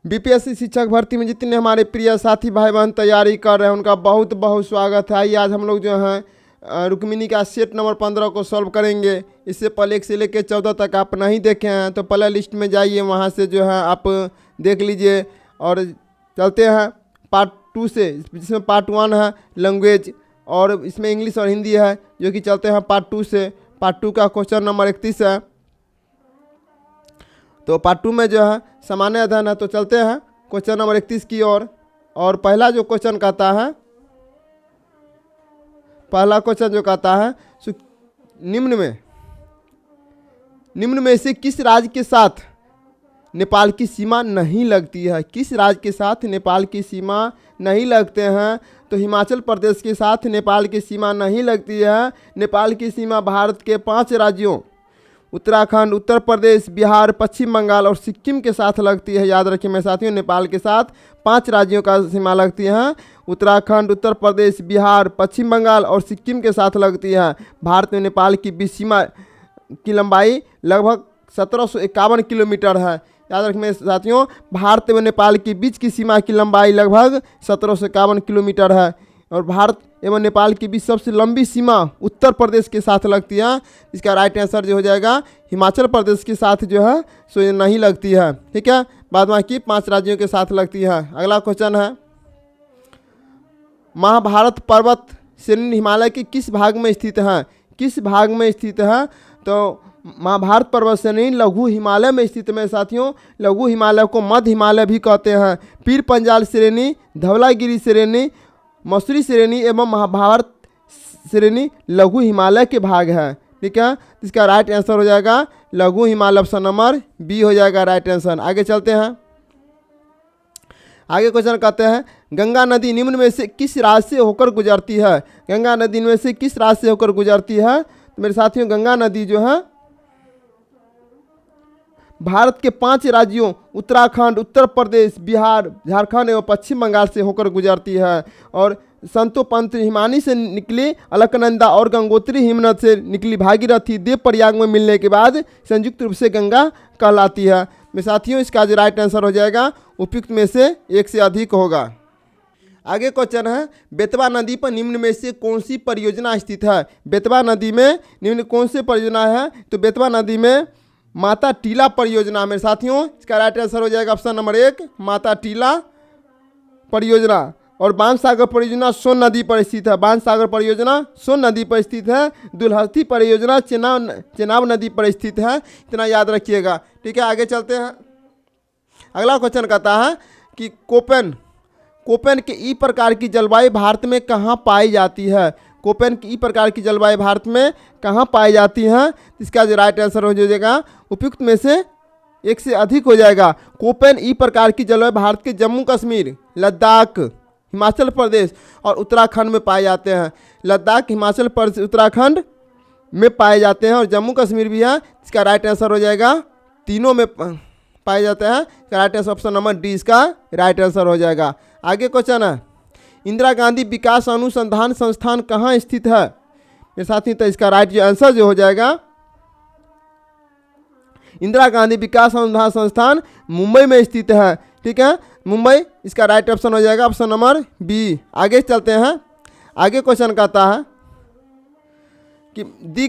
BPSC शिक्षक भर्ती में जितने हमारे प्रिय साथी भाई बहन तैयारी कर रहे हैं उनका बहुत बहुत स्वागत है। आइए आज हम लोग जो हैं रुक्मिणी का सेट नंबर 15 को सॉल्व करेंगे। इससे पहले 1 से लेकर 14 तक आप नहीं देखे हैं तो प्ले लिस्ट में जाइए, वहाँ से जो है आप देख लीजिए। और चलते हैं पार्ट 2 से, जिसमें पार्ट 1 है लैंग्वेज और इसमें इंग्लिश और हिंदी है, जो कि चलते हैं पार्ट 2 से। पार्ट 2 का क्वेश्चन नंबर 31 है। तो पार्ट 2 में जो है सामान्य अध्ययन है। तो चलते हैं क्वेश्चन नंबर 31 की ओर। और पहला जो क्वेश्चन कहता है, पहला क्वेश्चन जो कहता है निम्न में से किस राज्य के साथ नेपाल की सीमा नहीं लगती है? किस राज्य के साथ नेपाल की सीमा नहीं लगते हैं? तो हिमाचल प्रदेश के साथ नेपाल की सीमा नहीं लगती है। नेपाल की सीमा भारत के 5 राज्यों उत्तराखंड, उत्तर प्रदेश, बिहार, पश्चिम बंगाल और सिक्किम के साथ लगती है। याद रखिए मेरे साथियों, नेपाल के साथ 5 राज्यों का सीमा लगती है। उत्तराखंड, उत्तर प्रदेश, बिहार, पश्चिम बंगाल और सिक्किम के साथ लगती है। भारत में नेपाल की बीच सीमा की लंबाई लगभग 1751 किलोमीटर है। याद रखिए मेरे साथियों, भारत व नेपाल के बीच की सीमा की लंबाई लगभग 1751 किलोमीटर है। और भारत एवं नेपाल के बीच सबसे लंबी सीमा उत्तर प्रदेश के साथ लगती है। इसका राइट आंसर जो हो जाएगा हिमाचल प्रदेश के साथ जो है सो नहीं लगती है। ठीक है, बाद बाकी 5 राज्यों के साथ लगती है। अगला क्वेश्चन है, महाभारत पर्वत श्रेणी हिमालय के किस भाग में स्थित है? किस भाग में स्थित है? तो महाभारत पर्वत श्रेणी लघु हिमालय में स्थित है साथियों। लघु हिमालय को मध्य हिमालय भी कहते हैं। पीर पंजाल श्रेणी, धवलागिरी श्रेणी, मसूरी श्रेणी एवं महाभारत श्रेणी लघु हिमालय के भाग है। ठीक है, इसका राइट आंसर हो जाएगा लघु हिमालय, ऑप्शन नंबर बी हो जाएगा राइट आंसर। आगे चलते हैं। आगे क्वेश्चन कहते हैं, गंगा नदी निम्न में से किस राज्य से होकर गुजरती है? गंगा नदी में से किस राज्य से होकर गुजरती है? तो मेरे साथियों, गंगा नदी जो है भारत के 5 राज्यों उत्तराखंड, उत्तर प्रदेश, बिहार, झारखंड एवं पश्चिम बंगाल से होकर गुजरती है। और संतो पंत हिमानी से निकली अलकनंदा और गंगोत्री हिमनद से निकली भागीरथी देव प्रयाग में मिलने के बाद संयुक्त रूप से गंगा कहलाती है। मेरे साथियों, इसका जो राइट आंसर हो जाएगा उपयुक्त में से 1 से अधिक होगा। आगे क्वेश्चन है, बेतवा नदी पर निम्न में से कौन सी परियोजना स्थित है? बेतवा नदी में निम्न कौन सी परियोजना है? तो बेतवा नदी में माता टीला परियोजना। मेरे साथियों, इसका राइट आंसर हो जाएगा ऑप्शन नंबर 1 माता टीला परियोजना। और बाणसागर परियोजना सोन नदी पर स्थित है। बाणसागर परियोजना सोन नदी पर स्थित है। दुलहथी परियोजना चेनाब नदी पर स्थित है। इतना याद रखिएगा। ठीक है, आगे चलते हैं। अगला क्वेश्चन कहता है कि कोपेन के ई प्रकार की जलवायु भारत में कहाँ पाई जाती है? कोपेन की ई प्रकार की जलवायु भारत में कहाँ पाई जाती है? इसका जो राइट आंसर हो जाएगा उपयुक्त में से 1 से अधिक हो जाएगा। कोपेन ई प्रकार की जलवायु भारत के जम्मू कश्मीर, लद्दाख, हिमाचल प्रदेश और उत्तराखंड में पाए जाते हैं। लद्दाख, हिमाचल प्रदेश, उत्तराखंड में पाए जाते हैं और जम्मू कश्मीर भी है। इसका राइट आंसर हो जाएगा तीनों में पाए जाते हैं। इसका right answer option number D इसका राइट आंसर हो जाएगा। आगे क्वेश्चन है, इंदिरा गांधी विकास अनुसंधान संस्थान कहाँ स्थित है? मेरे साथी, तो इसका राइट जो आंसर जो हो जाएगा इंदिरा गांधी विकास अनुसंधान संस्थान मुंबई में स्थित है। ठीक है, मुंबई, इसका राइट ऑप्शन हो जाएगा ऑप्शन नंबर बी। आगे चलते हैं। आगे क्वेश्चन कहता है कि दी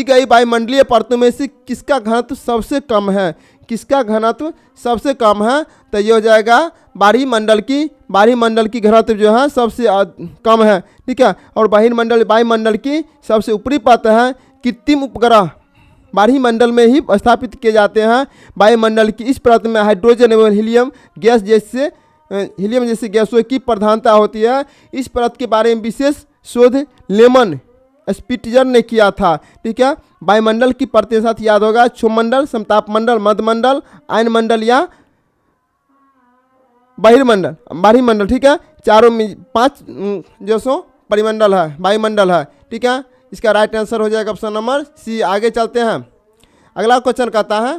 गई वायुमंडलीय परतों में से किसका घनत्व सबसे कम है? किसका घनत्व सबसे कम है? तो ये हो जाएगा बारही मंडल की घनत्व जो है सबसे कम है। ठीक है, और वायुमंडल की सबसे ऊपरी परत है। कृत्रिम उपग्रह बारही मंडल में ही स्थापित किए जाते हैं। वायुमंडल की इस परत में हाइड्रोजन एवं हीलियम जैसे गैसों की प्रधानता होती है। इस परत के बारे में विशेष शोध लेमन स्पिट्जर ने किया था। ठीक है, वायुमंडल की परत के साथ याद होगा क्षोमंडल, समताप मंडल, मध्यमंडल, आयन मंडल या बारही मंडल। ठीक है, चारों में 5 जो सो परिमंडल है, वायुमंडल है। ठीक है, इसका राइट आंसर हो जाएगा ऑप्शन नंबर सी। आगे चलते हैं। अगला क्वेश्चन कहता है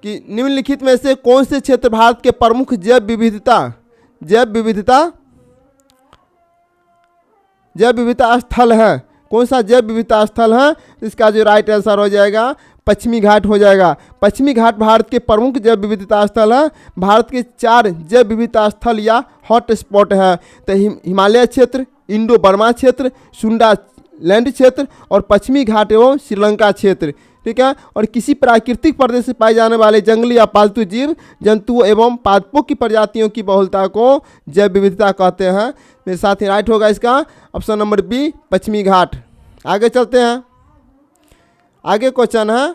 कि निम्नलिखित में से कौन से क्षेत्र भारत के प्रमुख जैव विविधता स्थल है? कौन सा जैव विविधता स्थल है? इसका जो राइट आंसर हो जाएगा पश्चिमी घाट हो जाएगा। पश्चिमी घाट भारत के प्रमुख जैव विविधता स्थल है। भारत के 4 जैव विविधता स्थल या हॉट स्पॉट है। तो हिमालय क्षेत्र, इंडो बर्मा क्षेत्र, सुंडा लैंड क्षेत्र और पश्चिमी घाट एवं श्रीलंका क्षेत्र। ठीक है। और किसी प्राकृतिक प्रदेश से पाए जाने वाले जंगली या पालतू जीव जंतुओं एवं पादपों की प्रजातियों की बहुलता को जैव विविधता कहते हैं। मेरे साथ ही राइट होगा इसका ऑप्शन नंबर बी, पश्चिमी घाट। आगे चलते हैं। आगे क्वेश्चन है,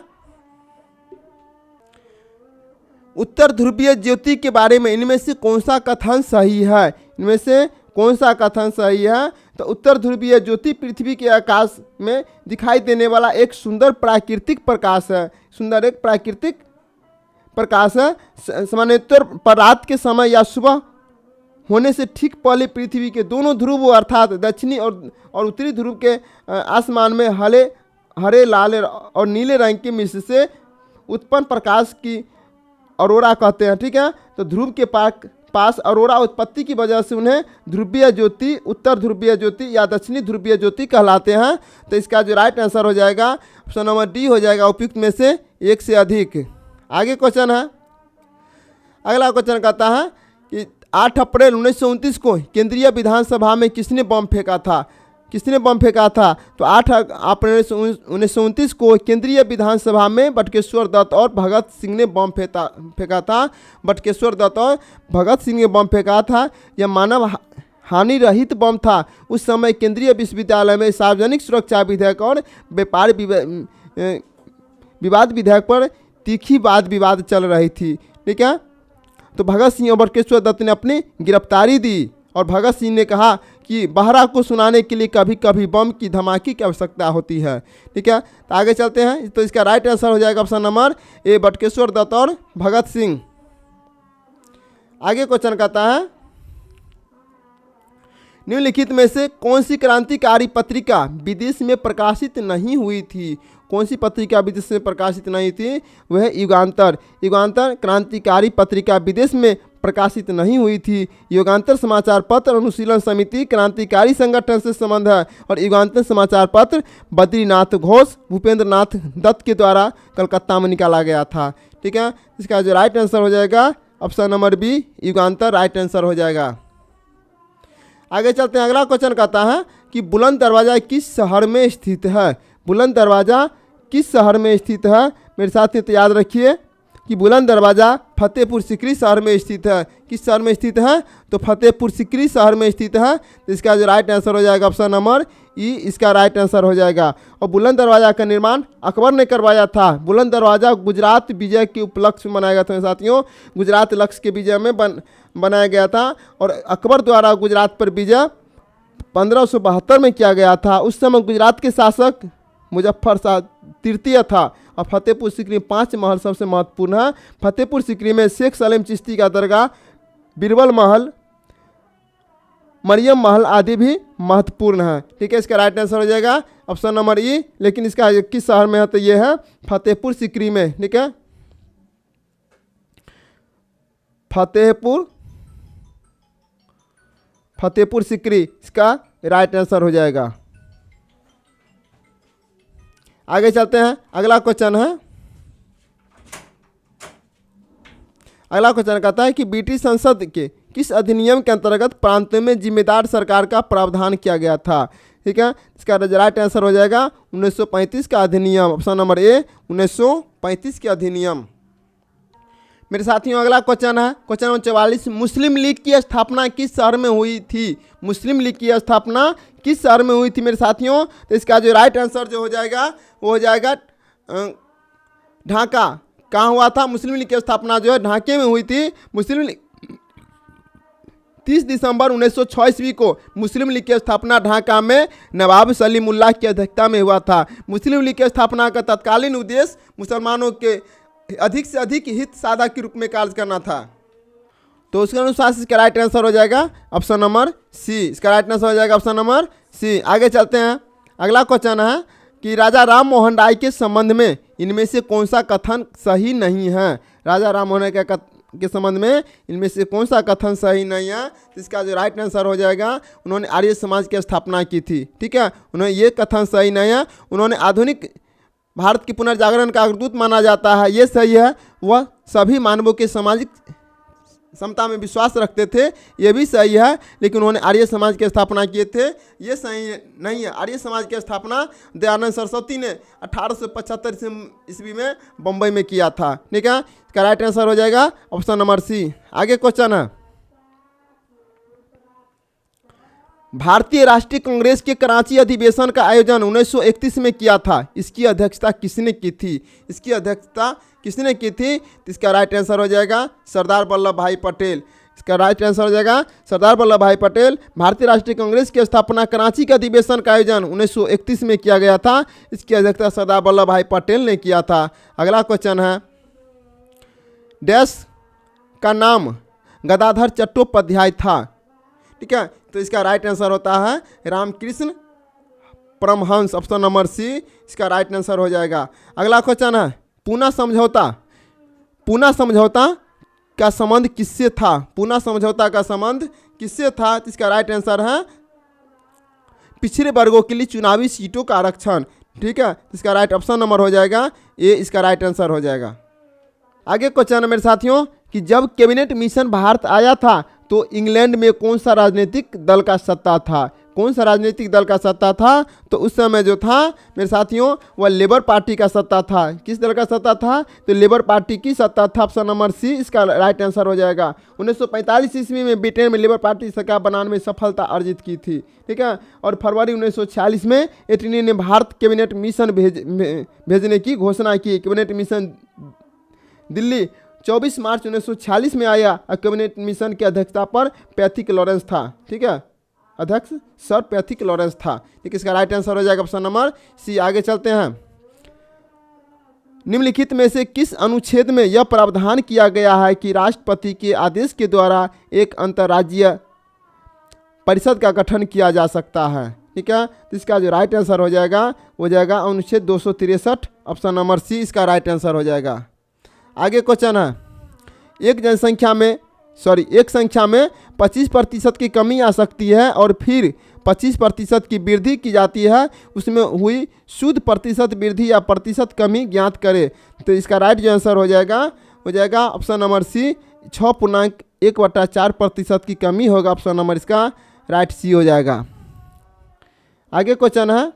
उत्तर ध्रुवीय ज्योति के बारे में इनमें से कौन सा कथन सही है? इनमें से कौन सा कथन सही है? तो उत्तर ध्रुवीय ज्योति पृथ्वी के आकाश में दिखाई देने वाला एक सुंदर प्राकृतिक प्रकाश है। सुंदर एक प्राकृतिक प्रकाश है। सामान्यतौर पर रात के समय या सुबह होने से ठीक पहले पृथ्वी के दोनों ध्रुव अर्थात दक्षिणी और उत्तरी ध्रुव के आसमान में हरे लाल और नीले रंग के मिश्र से उत्पन्न प्रकाश की अरोरा कहते हैं। ठीक है। तो ध्रुव के पास अरोरा उत्पत्ति की वजह से उन्हें ध्रुवीय ज्योति, उत्तर ध्रुवीय ज्योति या दक्षिणी ध्रुवीय ज्योति कहलाते हैं। तो इसका जो राइट आंसर हो जाएगा ऑप्शन नंबर डी हो जाएगा, उपयुक्त में से एक से अधिक। आगे क्वेश्चन है, अगला क्वेश्चन कहता है कि 8 अप्रैल 1929 को केंद्रीय विधानसभा में किसने बम फेंका था? किसने बम फेंका था? तो 8 अप्रैल 1929 को केंद्रीय विधानसभा में बटुकेश्वर दत्त और भगत सिंह ने बम फेंका था। बटुकेश्वर दत्त और भगत सिंह ने बम फेंका था। यह मानव हानि रहित बम था। उस समय केंद्रीय विश्वविद्यालय में सार्वजनिक सुरक्षा विधेयक और व्यापार विवाद विधेयक पर तीखी वाद विवाद चल रही थी। ठीक है। तो भगत सिंह और बटुकेश्वर दत्त ने अपनी गिरफ्तारी दी और भगत सिंह ने कहा कि बहरा को सुनाने के लिए कभी कभी बम की धमाके की आवश्यकता होती है। ठीक है। तो आगे चलते हैं। तो इसका राइट आंसर हो जाएगा option number A, Batukeshwar Dutt और भगत सिंह। आगे क्वेश्चन कहता है, निम्नलिखित में से कौन सी क्रांतिकारी पत्रिका विदेश में प्रकाशित नहीं हुई थी? कौन सी पत्रिका विदेश में प्रकाशित नहीं थी? वह युगांतर। युगांतर क्रांतिकारी पत्रिका विदेश में प्रकाशित नहीं हुई थी। युगांतर समाचार पत्र अनुशीलन समिति क्रांतिकारी संगठन से संबंध है और युगांतर समाचार पत्र बद्रीनाथ घोष, भूपेंद्र नाथ दत्त के द्वारा कलकत्ता में निकाला गया था। ठीक है। इसका जो राइट आंसर हो जाएगा ऑप्शन नंबर बी, युगांतर राइट आंसर हो जाएगा। आगे चलते हैं। अगला क्वेश्चन कहता है कि बुलंद दरवाज़ा किस शहर में स्थित है? बुलंद दरवाज़ा किस शहर में स्थित है? मेरे साथ ही तो याद रखिए कि बुलंद दरवाज़ा फतेहपुर सीकरी शहर में स्थित है। किस शहर में स्थित है? तो फतेहपुर सीकरी शहर में स्थित है। तो इसका जो राइट आंसर हो जाएगा ऑप्शन नंबर ई, इसका राइट आंसर हो जाएगा। और बुलंद दरवाज़ा का निर्माण अकबर ने करवाया था। बुलंद दरवाज़ा गुजरात विजय के उपलक्ष्य में बनाया गया था साथियों। गुजरात लक्ष्य के विजय में बनाया गया था और अकबर द्वारा गुजरात पर विजय 1572 में किया गया था। उस समय गुजरात के शासक मुजफ्फर शाह तृतीय था। और फतेहपुर सीकरी 5 महल सबसे महत्वपूर्ण है। फतेहपुर सीकरी में शेख सलीम चिश्ती का दरगाह, बीरबल महल, मरियम महल आदि भी महत्वपूर्ण है। ठीक है। इसका राइट आंसर हो जाएगा ऑप्शन नंबर ई। लेकिन इसका किस शहर में है? तो ये है फतेहपुर सीकरी में। ठीक है। फतेहपुर सीकरी इसका राइट आंसर हो जाएगा। आगे चलते हैं। अगला क्वेश्चन है, अगला क्वेश्चन कहता है कि ब्रिटिश संसद के किस अधिनियम के अंतर्गत प्रांतों में जिम्मेदार सरकार का प्रावधान किया गया था? ठीक है। इसका राइट आंसर हो जाएगा 1935 का अधिनियम, ऑप्शन नंबर ए, 1935 के अधिनियम। मेरे साथियों अगला क्वेश्चन है क्वेश्चन नंबर 44, मुस्लिम लीग की स्थापना किस शहर में हुई थी? मुस्लिम लीग की स्थापना किस शहर में हुई थी मेरे साथियों? तो इसका जो राइट आंसर जो हो जाएगा वो हो जाएगा ढाका। कहाँ हुआ था? मुस्लिम लीग की स्थापना जो है ढाके में हुई थी। मुस्लिम लीग 30 दिसंबर 1906 ईस्वी को मुस्लिम लीग की स्थापना ढाका में नवाब सलीमुल्लाह की अध्यक्षता में हुआ था। मुस्लिम लीग की स्थापना का तत्कालीन उद्देश्य मुसलमानों के अधिक से अधिक हित साधा के रूप में कार्य करना था। तो उसके अनुसार इसका राइट आंसर हो जाएगा ऑप्शन नंबर सी। इसका राइट आंसर हो जाएगा ऑप्शन नंबर सी। आगे चलते हैं। अगला क्वेश्चन है कि राजा राम मोहन राय के संबंध में इनमें से कौन सा कथन सही नहीं है? राजा राम मोहन राय के संबंध में इनमें से कौन सा कथन सही नहीं है? तो इसका जो राइट आंसर हो जाएगा, उन्होंने आर्य समाज की स्थापना की थी। ठीक है। उन्होंने ये कथन सही नहीं है। उन्होंने आधुनिक भारत के पुनर्जागरण का अग्रदूत माना जाता है, ये सही है। वह सभी मानवों के सामाजिक समता में विश्वास रखते थे, ये भी सही है। लेकिन उन्होंने आर्य समाज की स्थापना किए थे, ये सही नहीं है। आर्य समाज की स्थापना दयानंद सरस्वती ने 1875 ईस्वी में बम्बई में किया था। ठीक है, इसका राइट आंसर हो जाएगा ऑप्शन नंबर सी। आगे क्वेश्चन है, भारतीय राष्ट्रीय कांग्रेस के कराची अधिवेशन का आयोजन 1931 में किया था, इसकी अध्यक्षता किसने की थी? इसकी अध्यक्षता किसने की थी? तो इसका राइट आंसर हो जाएगा सरदार वल्लभ भाई पटेल। इसका राइट आंसर हो जाएगा सरदार वल्लभ भाई पटेल। भारतीय राष्ट्रीय कांग्रेस की स्थापना कराची के अधिवेशन का आयोजन 1931 में किया गया था, इसकी अध्यक्षता सरदार वल्लभ भाई पटेल ने किया था। अगला क्वेश्चन है, डैश का नाम गदाधर चट्टोपाध्याय था? ठीक है, तो इसका राइट आंसर होता है Ramakrishna Paramahamsa, option number C इसका राइट आंसर हो जाएगा। अगला क्वेश्चन है, पूना समझौता, पूना समझौता का संबंध किससे था? पूना समझौता का संबंध किससे था? तो इसका राइट आंसर है पिछड़े वर्गों के लिए चुनावी सीटों का आरक्षण। ठीक है, इसका राइट ऑप्शन नंबर हो जाएगा ए, इसका राइट आंसर हो जाएगा। आगे क्वेश्चन है मेरे साथियों कि जब कैबिनेट मिशन भारत आया था तो इंग्लैंड में कौन सा राजनीतिक दल का सत्ता था? कौन सा राजनीतिक दल का सत्ता था? तो उस समय जो था मेरे साथियों वह लेबर पार्टी का सत्ता था। किस दल का सत्ता था? तो लेबर पार्टी की सत्ता था, ऑप्शन नंबर सी इसका राइट आंसर हो जाएगा। 1945 ईस्वी में ब्रिटेन में लेबर पार्टी सरकार बनाने में सफलता अर्जित की थी। ठीक है, और फरवरी 1946 में एटनी ने भारत कैबिनेट मिशन भेजने की घोषणा की। कैबिनेट मिशन दिल्ली 24 मार्च 1946 में आया और कैबिनेट मिशन की अध्यक्षता पर पैथिक लॉरेंस था। ठीक है, अध्यक्ष सर पैथिक लॉरेंस था। ठीक है, इसका राइट आंसर हो जाएगा ऑप्शन नंबर सी। आगे चलते हैं, निम्नलिखित में से किस अनुच्छेद में यह प्रावधान किया गया है कि राष्ट्रपति के आदेश के द्वारा एक अंतर्राज्यीय परिषद का गठन किया जा सकता है? ठीक है, तो इसका जो राइट आंसर हो जाएगा अनुच्छेद 263, ऑप्शन नंबर सी इसका राइट आंसर हो जाएगा। आगे क्वेश्चन है, एक संख्या में 25% की कमी आ सकती है और फिर 25% की वृद्धि की जाती है, उसमें हुई शुद्ध प्रतिशत वृद्धि या प्रतिशत कमी ज्ञात करें। तो इसका राइट जो आंसर हो जाएगा ऑप्शन नंबर सी 6.1/4% की कमी होगा, ऑप्शन नंबर इसका राइट सी हो जाएगा। आगे क्वेश्चन है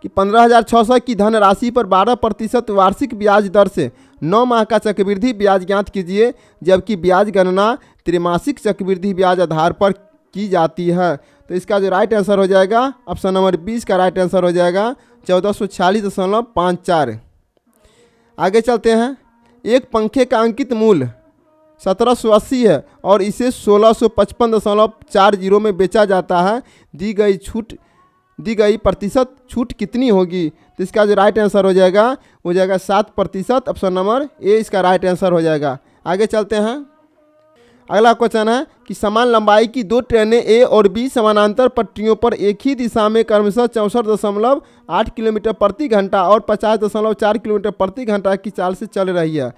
कि 15,600 की धनराशि पर 12% वार्षिक ब्याज दर से 9 माह का चक्रवृद्धि ब्याज ज्ञात कीजिए, जबकि ब्याज गणना त्रैमासिक चक्रवृद्धि ब्याज आधार पर की जाती है। तो इसका जो राइट आंसर हो जाएगा ऑप्शन नंबर 20 का राइट आंसर हो जाएगा 1446.54। आगे चलते हैं, एक पंखे का अंकित मूल्य 1780 है और इसे 1655.40 में बेचा जाता है, दी गई प्रतिशत छूट कितनी होगी? तो इसका जो राइट आंसर हो जाएगा 7%, ऑप्शन नंबर ए इसका राइट आंसर हो जाएगा। आगे चलते हैं, अगला क्वेश्चन है कि समान लंबाई की 2 ट्रेनें ए और बी समानांतर पटरियों पर एक ही दिशा में क्रमशः 64.8 किलोमीटर प्रति घंटा और 50.4 किलोमीटर प्रति घंटा की चाल से चल रही है।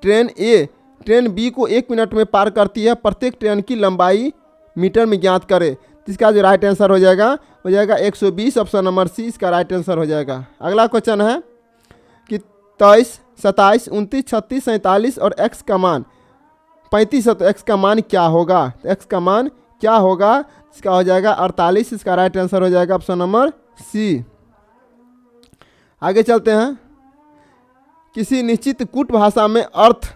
ट्रेन ए ट्रेन बी को 1 मिनट में पार करती है, प्रत्येक ट्रेन की लंबाई मीटर में ज्ञात करें। इसका जो राइट आंसर हो जाएगा 120, ऑप्शन नंबर सी इसका राइट आंसर हो जाएगा। अगला क्वेश्चन है कि 23, 27, 29, 36, 47 और x का मान 35 है, तो x का मान क्या होगा? तो x का मान क्या होगा? इसका हो जाएगा 48, इसका राइट आंसर हो जाएगा ऑप्शन नंबर सी। आगे चलते हैं, किसी निश्चित कूट भाषा में अर्थ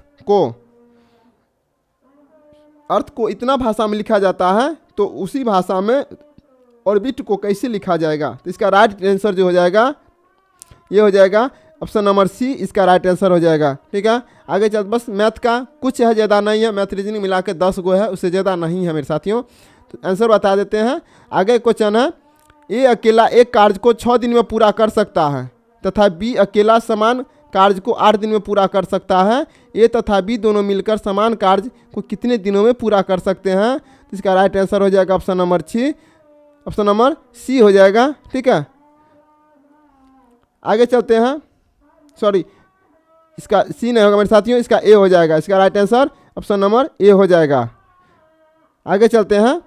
को इतना भाषा में लिखा जाता है तो उसी भाषा में ऑर्बिट को कैसे लिखा जाएगा? तो इसका राइट आंसर जो हो जाएगा ये हो जाएगा ऑप्शन नंबर सी इसका राइट आंसर हो जाएगा। ठीक है, आगे चल, बस मैथ का कुछ है, ज़्यादा नहीं है, मैथ रीजनिंग मिला के 10 गो है, उससे ज़्यादा नहीं है मेरे साथियों। तो आंसर बता देते हैं। आगे क्वेश्चन है, ए अकेला एक कार्य को 6 दिन में पूरा कर सकता है तथा बी अकेला समान कार्य को 8 दिन में पूरा कर सकता है। ए तथा बी दोनों मिलकर समान कार्य को कितने दिनों में पूरा कर सकते हैं? तो इसका राइट आंसर हो जाएगा option number option number C हो जाएगा। ठीक है, आगे चलते हैं, सॉरी इसका सी नहीं होगा मेरे साथियों, इसका ए हो जाएगा, इसका राइट आंसर ऑप्शन नंबर ए हो जाएगा। आगे चलते हैं,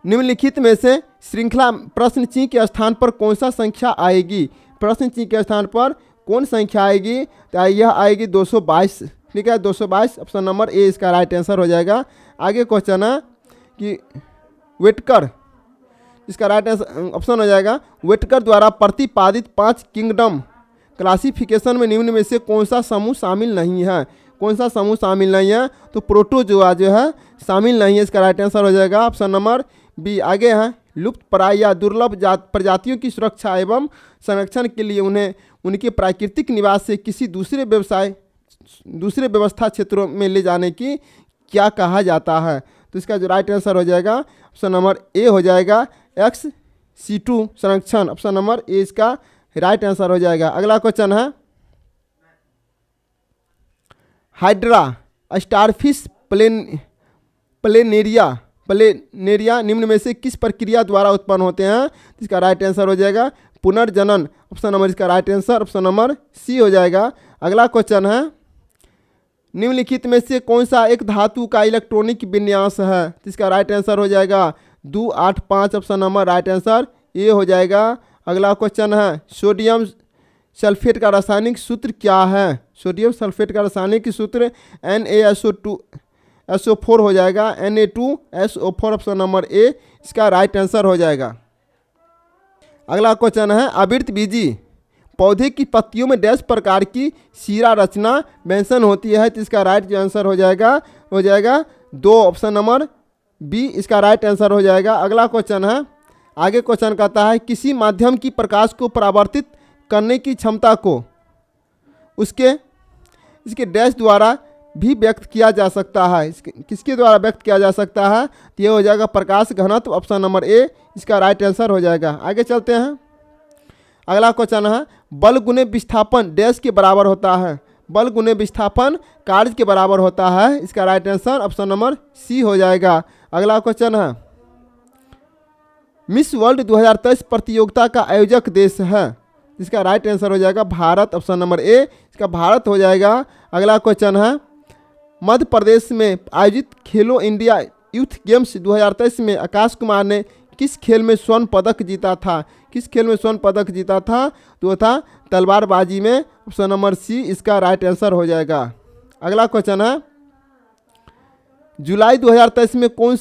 निम्नलिखित में से श्रृंखला प्रश्न चिन्ह के स्थान पर कौन सा संख्या आएगी? प्रश्न चिन्ह के स्थान पर कौन संख्या आएगी? तो यह आएगी 222। ठीक है, 222 ऑप्शन नंबर ए इसका राइट आंसर हो जाएगा। आगे क्वेश्चन है कि वेटकर, इसका राइट आंसर ऑप्शन हो जाएगा वेटकर द्वारा प्रतिपादित 5 किंगडम क्लासिफिकेशन में निम्न में से कौन सा समूह शामिल नहीं है? कौन सा समूह शामिल नहीं है? तो प्रोटोजोआ जो है शामिल नहीं है, इसका राइट आंसर हो जाएगा ऑप्शन नंबर बी। आगे है लुप्त प्राय या दुर्लभ प्रजातियों की सुरक्षा एवं संरक्षण के लिए उन्हें उनके प्राकृतिक निवास से किसी दूसरे व्यवस्था क्षेत्रों में ले जाने की क्या कहा जाता है? तो इसका जो राइट आंसर हो जाएगा ऑप्शन नंबर ए हो जाएगा XC2 संरक्षण, ऑप्शन नंबर ए इसका राइट आंसर हो जाएगा। अगला क्वेश्चन है हाइड्रा स्टारफिश प्लेनेरिया निम्न में से किस प्रक्रिया द्वारा उत्पन्न होते हैं? इसका राइट आंसर हो जाएगा पुनर्जनन, ऑप्शन नंबर इसका right answer option number C हो जाएगा। अगला क्वेश्चन है निम्नलिखित में से कौन सा एक धातु का इलेक्ट्रॉनिक विन्यास है? इसका राइट आंसर हो जाएगा 285, option number right answer A हो जाएगा। अगला क्वेश्चन है सोडियम सल्फेट का रासायनिक सूत्र क्या है? सोडियम सल्फेट का रासायनिक सूत्र NaSO4 हो जाएगा, Na2SO4 ऑप्शन नंबर ए इसका राइट आंसर हो जाएगा। अगला क्वेश्चन है आवृत बीजी पौधे की पत्तियों में डैश प्रकार की शीरा रचना मेंशन होती है? तो इसका राइट आंसर हो जाएगा 2, ऑप्शन नंबर बी इसका राइट आंसर हो जाएगा। अगला क्वेश्चन है आगे क्वेश्चन कहता है किसी माध्यम की प्रकाश को परावर्तित करने की क्षमता को इसके डैश द्वारा भी व्यक्त किया जा सकता है। किसके द्वारा व्यक्त किया जा सकता है? तो ये हो जाएगा प्रकाश घनत्व, ऑप्शन नंबर ए इसका राइट आंसर हो जाएगा। आगे चलते हैं। अगला क्वेश्चन है बल गुने विस्थापन डैश के बराबर होता है? बल गुने विस्थापन कार्य के बराबर होता है, इसका right answer option number C हो जाएगा। अगला क्वेश्चन है मिस वर्ल्ड 2023 प्रतियोगिता का आयोजक देश है? इसका राइट आंसर हो जाएगा भारत, ऑप्शन नंबर ए इसका भारत हो जाएगा। अगला क्वेश्चन है मध्य प्रदेश में आयोजित खेलो इंडिया यूथ गेम्स 2023 में आकाश कुमार ने किस खेल में स्वर्ण पदक जीता था? किस खेल में स्वर्ण पदक जीता था? तो वो था तलवारबाजी में, ऑप्शन नंबर सी इसका राइट आंसर हो जाएगा। अगला क्वेश्चन है जुलाई 2023 में कौन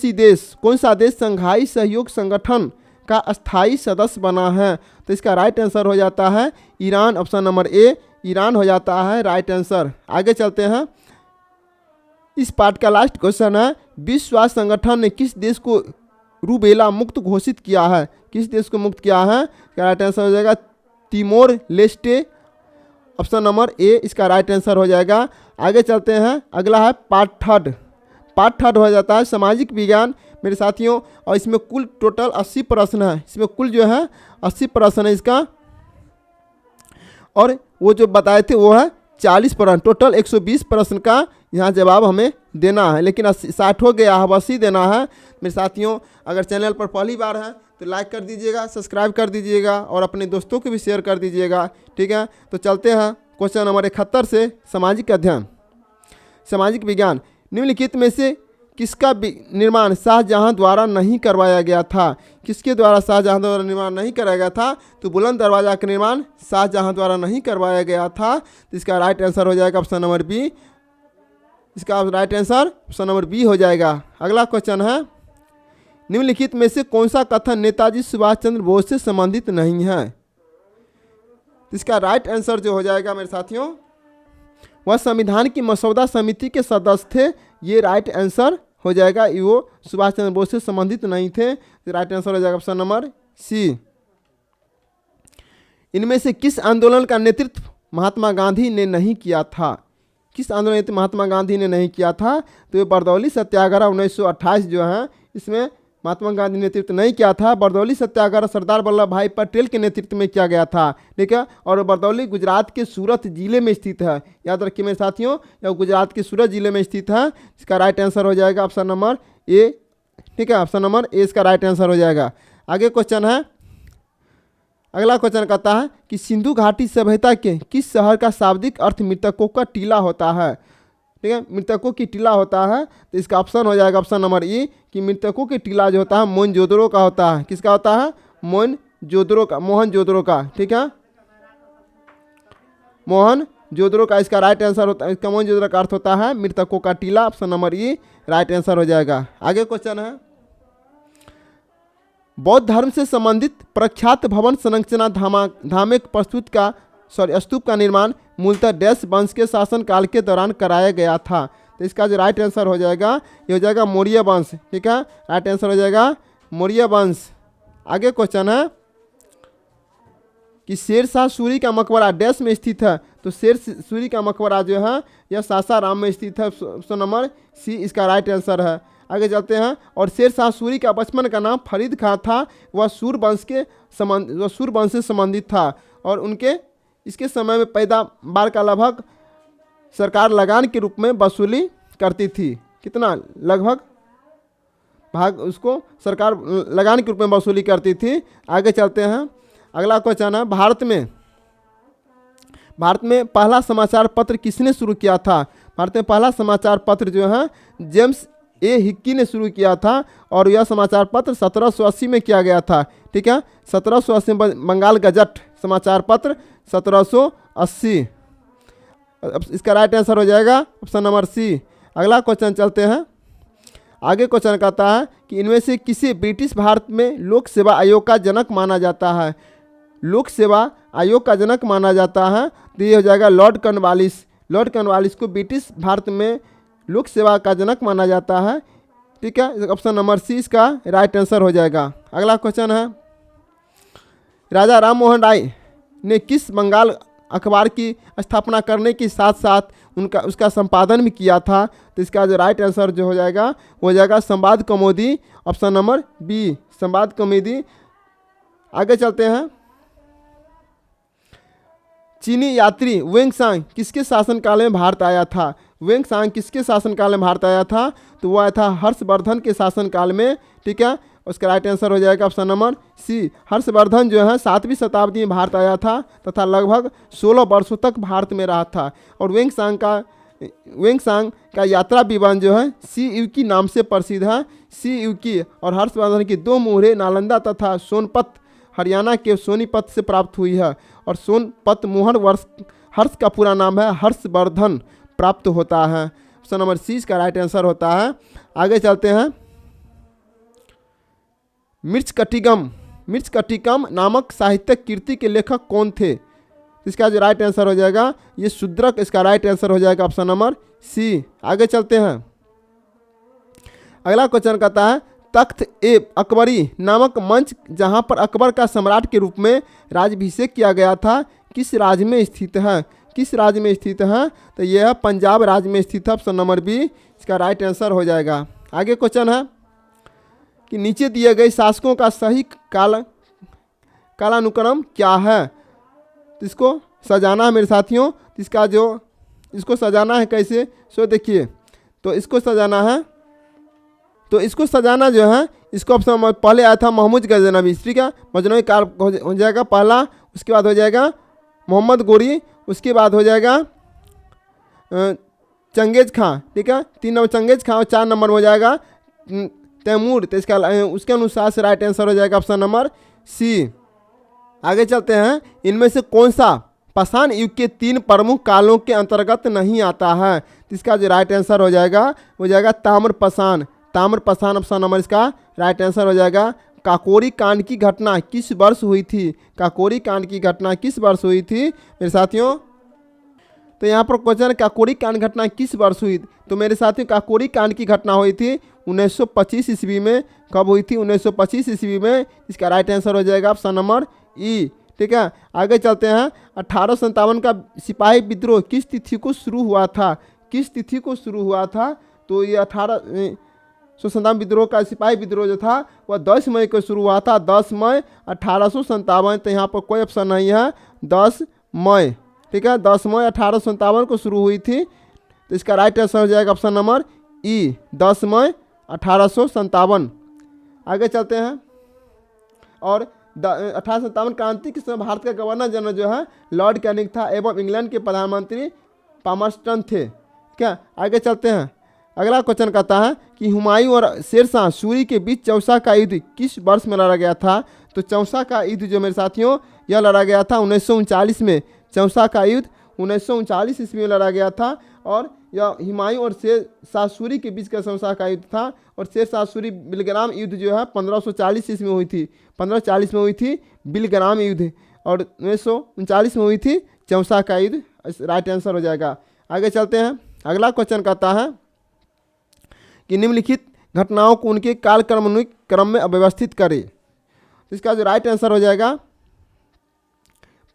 सा देश संघाई सहयोग संगठन का अस्थायी सदस्य बना है? तो इसका राइट आंसर हो जाता है ईरान, ऑप्शन नंबर ए ईरान हो जाता है राइट आंसर। आगे चलते हैं। इस पार्ट का लास्ट क्वेश्चन है विश्व स्वास्थ्य संगठन ने किस देश को रूबेला मुक्त घोषित किया है? किस देश को मुक्त किया है? इसका राइट आंसर हो जाएगा तिमोर लेस्टे, ऑप्शन नंबर ए इसका राइट आंसर हो जाएगा। आगे चलते हैं। अगला है पार्ट थर्ड हो जाता है सामाजिक विज्ञान मेरे साथियों, और इसमें कुल टोटल 80 प्रश्न है। इसमें कुल जो है 80 प्रश्न है इसका, और वो जो बताए थे वो है 40 प्रश्न। टोटल 120 प्रश्न का यहाँ जवाब हमें देना है, लेकिन 60 हो गया है, 80 देना है मेरे साथियों। अगर चैनल पर पहली बार है तो लाइक कर दीजिएगा, सब्सक्राइब कर दीजिएगा और अपने दोस्तों को भी शेयर कर दीजिएगा। ठीक है, तो चलते हैं क्वेश्चन नंबर 71 से। सामाजिक अध्ययन सामाजिक विज्ञान निम्नलिखित में से किसका निर्माण शाहजहां द्वारा नहीं करवाया गया था? किसके द्वारा शाहजहां द्वारा निर्माण नहीं कराया गया था? तो बुलंद दरवाजा का निर्माण शाहजहां द्वारा नहीं करवाया गया था, तो इसका राइट आंसर हो जाएगा ऑप्शन नंबर बी। इसका right answer option number B हो जाएगा। अगला क्वेश्चन है निम्नलिखित में से कौन सा कथन नेताजी सुभाष चंद्र बोस से संबंधित नहीं है? इसका राइट आंसर जो हो जाएगा मेरे साथियों वह संविधान की मसौदा समिति के सदस्य थे, ये राइट आंसर हो जाएगा। वो सुभाष चंद्र बोस से संबंधित नहीं थे, तो राइट आंसर हो जाएगा ऑप्शन नंबर सी। इनमें से किस आंदोलन का नेतृत्व महात्मा गांधी ने नहीं किया था? किस आंदोलन महात्मा गांधी ने नहीं किया था? तो ये बरदौली सत्याग्रह 1928 जो है इसमें महात्मा गांधी ने नेतृत्व नहीं किया था। बरदौली सत्याग्रह सरदार वल्लभ भाई पटेल के नेतृत्व में किया गया था। ठीक है, और बरदौली गुजरात के सूरत जिले में स्थित है, याद रखिए मेरे साथियों, यह गुजरात के सूरत जिले में स्थित है। इसका राइट आंसर हो जाएगा ऑप्शन नंबर ए। ठीक है, ऑप्शन नंबर ए इसका राइट आंसर हो जाएगा। आगे क्वेश्चन है, अगला क्वेश्चन कहता है कि सिंधु घाटी सभ्यता के किस शहर का शाब्दिक अर्थ मृतकों का टीला होता है? ठीक है, मृतकों की टीला होता है, तो इसका ऑप्शन हो जाएगा ऑप्शन नंबर ई कि मृतकों की टीला जो होता है मोहनजोदड़ो का होता है। किसका होता है? मोहनजोदड़ो का, मोहनजोदड़ो का। ठीक है, मोहनजोदड़ो का इसका राइट आंसर होता है। इसका मोहनजोदड़ो का अर्थ होता है मृतकों का टीला। ऑप्शन नंबर ई राइट आंसर हो जाएगा। आगे क्वेश्चन है, बौद्ध धर्म से संबंधित प्रख्यात भवन संरचना धामिक प्रस्तुत का स्तूप का निर्माण मूलतः डैश वंश के शासन काल के दौरान कराया गया था। तो इसका जो राइट आंसर हो जाएगा ये हो जाएगा मौर्य वंश। ठीक है, राइट आंसर हो जाएगा मौर्य वंश। आगे क्वेश्चन है कि शेरशाह सूरी का मकबरा डैश में स्थित है। तो शेर सूरी का मकबरा जो है यह सासाराम में स्थित है। ऑप्शन नंबर सी इसका राइट आंसर है। आगे चलते हैं, और शेरशाह सूरी का बचपन का नाम फरीद खां था। वह सूरवंश से संबंधित था और उनके इसके समय में पैदावार का लगभग सरकार लगान के रूप में वसूली करती थी। कितना? लगभग भाग उसको सरकार लगान के रूप में वसूली करती थी। आगे चलते हैं, अगला क्वेश्चन है, भारत में पहला समाचार पत्र किसने शुरू किया था? भारत में पहला समाचार पत्र जो है जेम्स ए हिक्की ने शुरू किया था और यह समाचार पत्र 1780 में किया गया था। ठीक है, 1780 बंगाल गजट समाचार पत्र 1780। इसका राइट आंसर हो जाएगा ऑप्शन नंबर सी। अगला क्वेश्चन चलते हैं, आगे क्वेश्चन कहता है कि इनमें से किसे ब्रिटिश भारत में लोक सेवा आयोग का जनक माना जाता है? लोक सेवा आयोग का जनक माना जाता है तो ये हो जाएगा लॉर्ड कॉर्नवालिस। लॉर्ड कॉर्नवालिस को ब्रिटिश भारत में लोक सेवा का जनक माना जाता है। ठीक है, ऑप्शन नंबर सी इसका राइट आंसर हो जाएगा। अगला क्वेश्चन है, राजा राम मोहन राय ने किस बंगाल अखबार की स्थापना करने के साथ साथ उसका संपादन भी किया था? तो इसका जो राइट आंसर जो हो जाएगा वो हो जाएगा संवाद कौमुदी। ऑप्शन नंबर बी संवाद कौमुदी। आगे चलते हैं, चीनी यात्री वेंगसांग किसके शासनकाल में भारत आया था? वेंगसांग किसके शासनकाल में भारत आया था? तो वह आया था हर्षवर्धन के शासनकाल में। ठीक है, उसका राइट आंसर हो जाएगा ऑप्शन नंबर सी। हर्षवर्धन जो है 7वीं शताब्दी में भारत आया था तथा लगभग 16 वर्षों तक भारत में रहा था। और वेंगसांग का यात्रा विवरण जो है सी युकी नाम से प्रसिद्ध है। सी युकी और हर्षवर्धन की 2 मुहरें नालंदा तथा सोनपत हरियाणा के सोनीपत से प्राप्त हुई है। और सोनपत मोहर हर्ष का पूरा नाम है हर्षवर्धन प्राप्त होता है। ऑप्शन नंबर सी का राइट आंसर होता है। आगे चलते हैं, मृच्छकटिकम नामक साहित्यिक कृति के लेखक कौन थे? इसका जो राइट आंसर हो जाएगा ये शूद्रक। इसका राइट आंसर हो जाएगा ऑप्शन नंबर सी। आगे चलते हैं, अगला क्वेश्चन कहता है, तख्त ए अकबरी नामक मंच जहां पर अकबर का सम्राट के रूप में राज्याभिषेक किया गया था किस राज्य में स्थित है? किस राज्य में स्थित है? तो यह पंजाब राज्य में स्थित है। ऑप्शन नंबर बी इसका राइट आंसर हो जाएगा। आगे क्वेश्चन है कि नीचे दिए गए शासकों का सही कालानुक्रम क्या है? तो इसको सजाना है मेरे साथियों। इसको सजाना है कैसे? सो देखिए, तो इसको सजाना है, तो इसको सजाना जो है इसको ऑप्शन पहले आया था महमूद गजनवी। ठीक है, मजनवी काल हो जाएगा पहला। उसके बाद हो जाएगा मोहम्मद गोरी। उसके बाद हो जाएगा चंगेज खां। ठीक है, 3 नंबर चंगेज खां और 4 नंबर हो जाएगा तैमूर। तो इसका उसके अनुसार से राइट आंसर हो जाएगा ऑप्शन नंबर सी। आगे चलते हैं, इनमें से कौन सा पाषाण युग के 3 प्रमुख कालों के अंतर्गत नहीं आता है? तो इसका जो राइट आंसर हो जाएगा वो जाएगा ताम्रपाषाण। ताम्रपाषाण ऑप्शन नंबर इसका राइट आंसर हो जाएगा। काकोरी कांड की घटना किस वर्ष हुई थी? काकोरी कांड की घटना किस वर्ष हुई थी मेरे साथियों? तो यहाँ पर क्वेश्चन काकोरी कांड घटना किस वर्ष हुई? तो मेरे साथियों काकोरी कांड की घटना हुई थी 1925 ईस्वी में। कब हुई थी? 1925 ईस्वी में। इसका राइट आंसर हो जाएगा ऑप्शन नंबर ई। ठीक है, आगे चलते हैं, 1857 का सिपाही विद्रोह किस तिथि को शुरू हुआ था? किस तिथि को शुरू हुआ था? तो ये 1857 विद्रोह का सिपाही विद्रोह जो था वह 10 मई को शुरू हुआ था। 10 मई 1857। तो यहाँ पर कोई ऑप्शन नहीं है, 10 मई। ठीक है, 10 मई 1857 को शुरू हुई थी। तो इसका राइट आंसर हो जाएगा ऑप्शन नंबर ई, 10 मई 1857। आगे चलते हैं, और 1857 क्रांति के समय भारत का गवर्नर जनरल जो है लॉर्ड कैनिंग था एवं इंग्लैंड के प्रधानमंत्री पामर्स्टन थे। क्या, आगे चलते हैं। अगला क्वेश्चन कहता है कि हुमायूं और शेरशाह सूरी के बीच चौसा का युद्ध किस वर्ष में लड़ा गया था। तो चौसा का युद्ध जो मेरे साथियों यह लड़ा गया था 1939 में। चौसा का युद्ध 1939 ईस्वी में लड़ा गया था और यह हुमायूं और शेरशाह सूरी के बीच का चौसा का युद्ध था। और शेरशाह सूरी बिलग्राम युद्ध जो है 1540 ईस्वी में हुई थी, 1540 में हुई थी बिलग्राम युद्ध, और 1939 में हुई थी चौसा का युद्ध। राइट आंसर हो जाएगा। आगे चलते हैं। अगला क्वेश्चन कहता है कि निम्नलिखित घटनाओं को उनके कालक्रमानुक क्रम में अव्यवस्थित करें। तो इसका जो राइट आंसर हो जाएगा,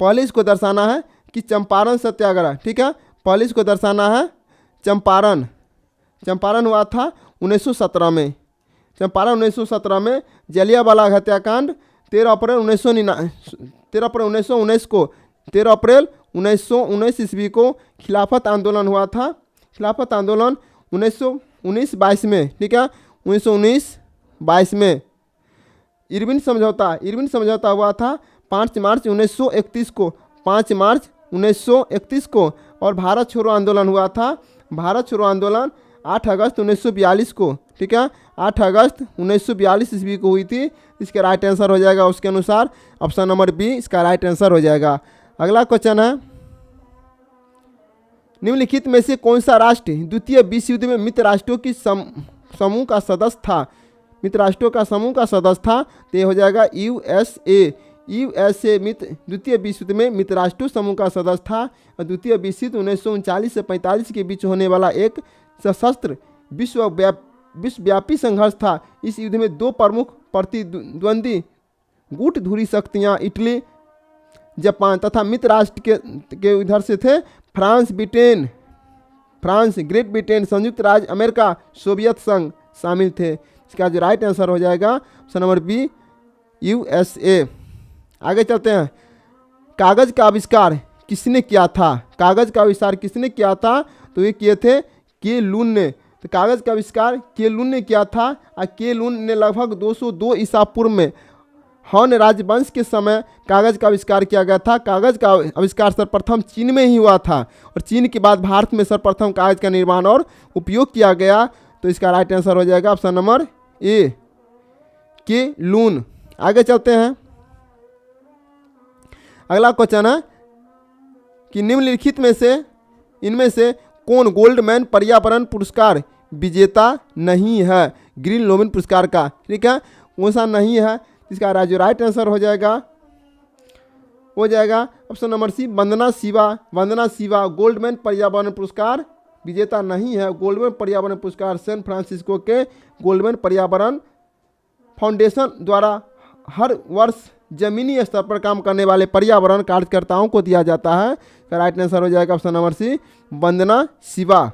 पहले इसको दर्शाना है कि चंपारण सत्याग्रह, ठीक है, पहले इसको दर्शाना है चंपारण। चंपारण हुआ था 1917 में। चंपारण 1917 में। जलियांवाला हत्याकांड 13 अप्रैल 1919 ईस्वी को खिलाफत आंदोलन हुआ था। खिलाफत आंदोलन 1919-22 में, ठीक है, 1919-22 में। इरविन समझौता हुआ था 5 मार्च 1931 को, 5 मार्च 1931 को। और भारत छोड़ो आंदोलन हुआ था, भारत छोड़ो आंदोलन 8 अगस्त 1942 को, ठीक है, 8 अगस्त 1942 ईस्वी को हुई थी। इसका राइट आंसर हो जाएगा उसके अनुसार ऑप्शन नंबर बी इसका राइट आंसर हो जाएगा। अगला क्वेश्चन है, निम्नलिखित में से कौन सा राष्ट्र द्वितीय विश्व युद्ध में मित्र राष्ट्रों की समूह का सदस्य था। मित्र राष्ट्रों का समूह का सदस्य था, तो ये हो जाएगा यूएसए। यूएसए द्वितीय विश्व युद्ध में मित्र राष्ट्रों समूह का सदस्य था। और द्वितीय विश्व युद्ध 1939 से 45 के बीच होने वाला एक सशस्त्र विश्वव्यापी संघर्ष था। इस युद्ध में 2 प्रमुख प्रतिद्वंदी गुट धुरी शक्तियाँ इटली, जापान तथा मित्र राष्ट्र के उधर से थे फ्रांस, ग्रेट ब्रिटेन, संयुक्त राज्य अमेरिका, सोवियत संघ शामिल थे। इसका जो राइट आंसर हो जाएगा ऑप्शन नंबर बी यूएसए। आगे चलते हैं। कागज़ का आविष्कार किसने किया था। कागज़ का आविष्कार किसने किया था। तो ये किए थे के लून ने। तो कागज़ का आविष्कार के लून ने किया था। और के लून ने लगभग 202 ईसा पूर्व में हॉन राजवंश के समय कागज़ का आविष्कार किया गया था। कागज़ का आविष्कार सर्वप्रथम चीन में ही हुआ था और चीन के बाद भारत में सर्वप्रथम कागज़ का निर्माण और उपयोग किया गया। तो इसका राइट आंसर हो जाएगा ऑप्शन नंबर ए के लून। आगे चलते हैं। अगला क्वेश्चन है कि निम्नलिखित में से इनमें से कौन गोल्डमैन पर्यावरण पुरस्कार विजेता नहीं है। ग्रीन लोबिन पुरस्कार का, ठीक है, कौन सा नहीं है। इसका जो राइट आंसर हो जाएगा ऑप्शन नंबर सी वंदना शिवा गोल्डमैन पर्यावरण पुरस्कार विजेता नहीं है। गोल्डमैन पर्यावरण पुरस्कार सैन फ्रांसिस्को के गोल्डमैन पर्यावरण फाउंडेशन द्वारा हर वर्ष जमीनी स्तर पर काम करने वाले पर्यावरण कार्यकर्ताओं को दिया जाता है। तो राइट आंसर हो जाएगा ऑप्शन नंबर सी वंदना शिवा।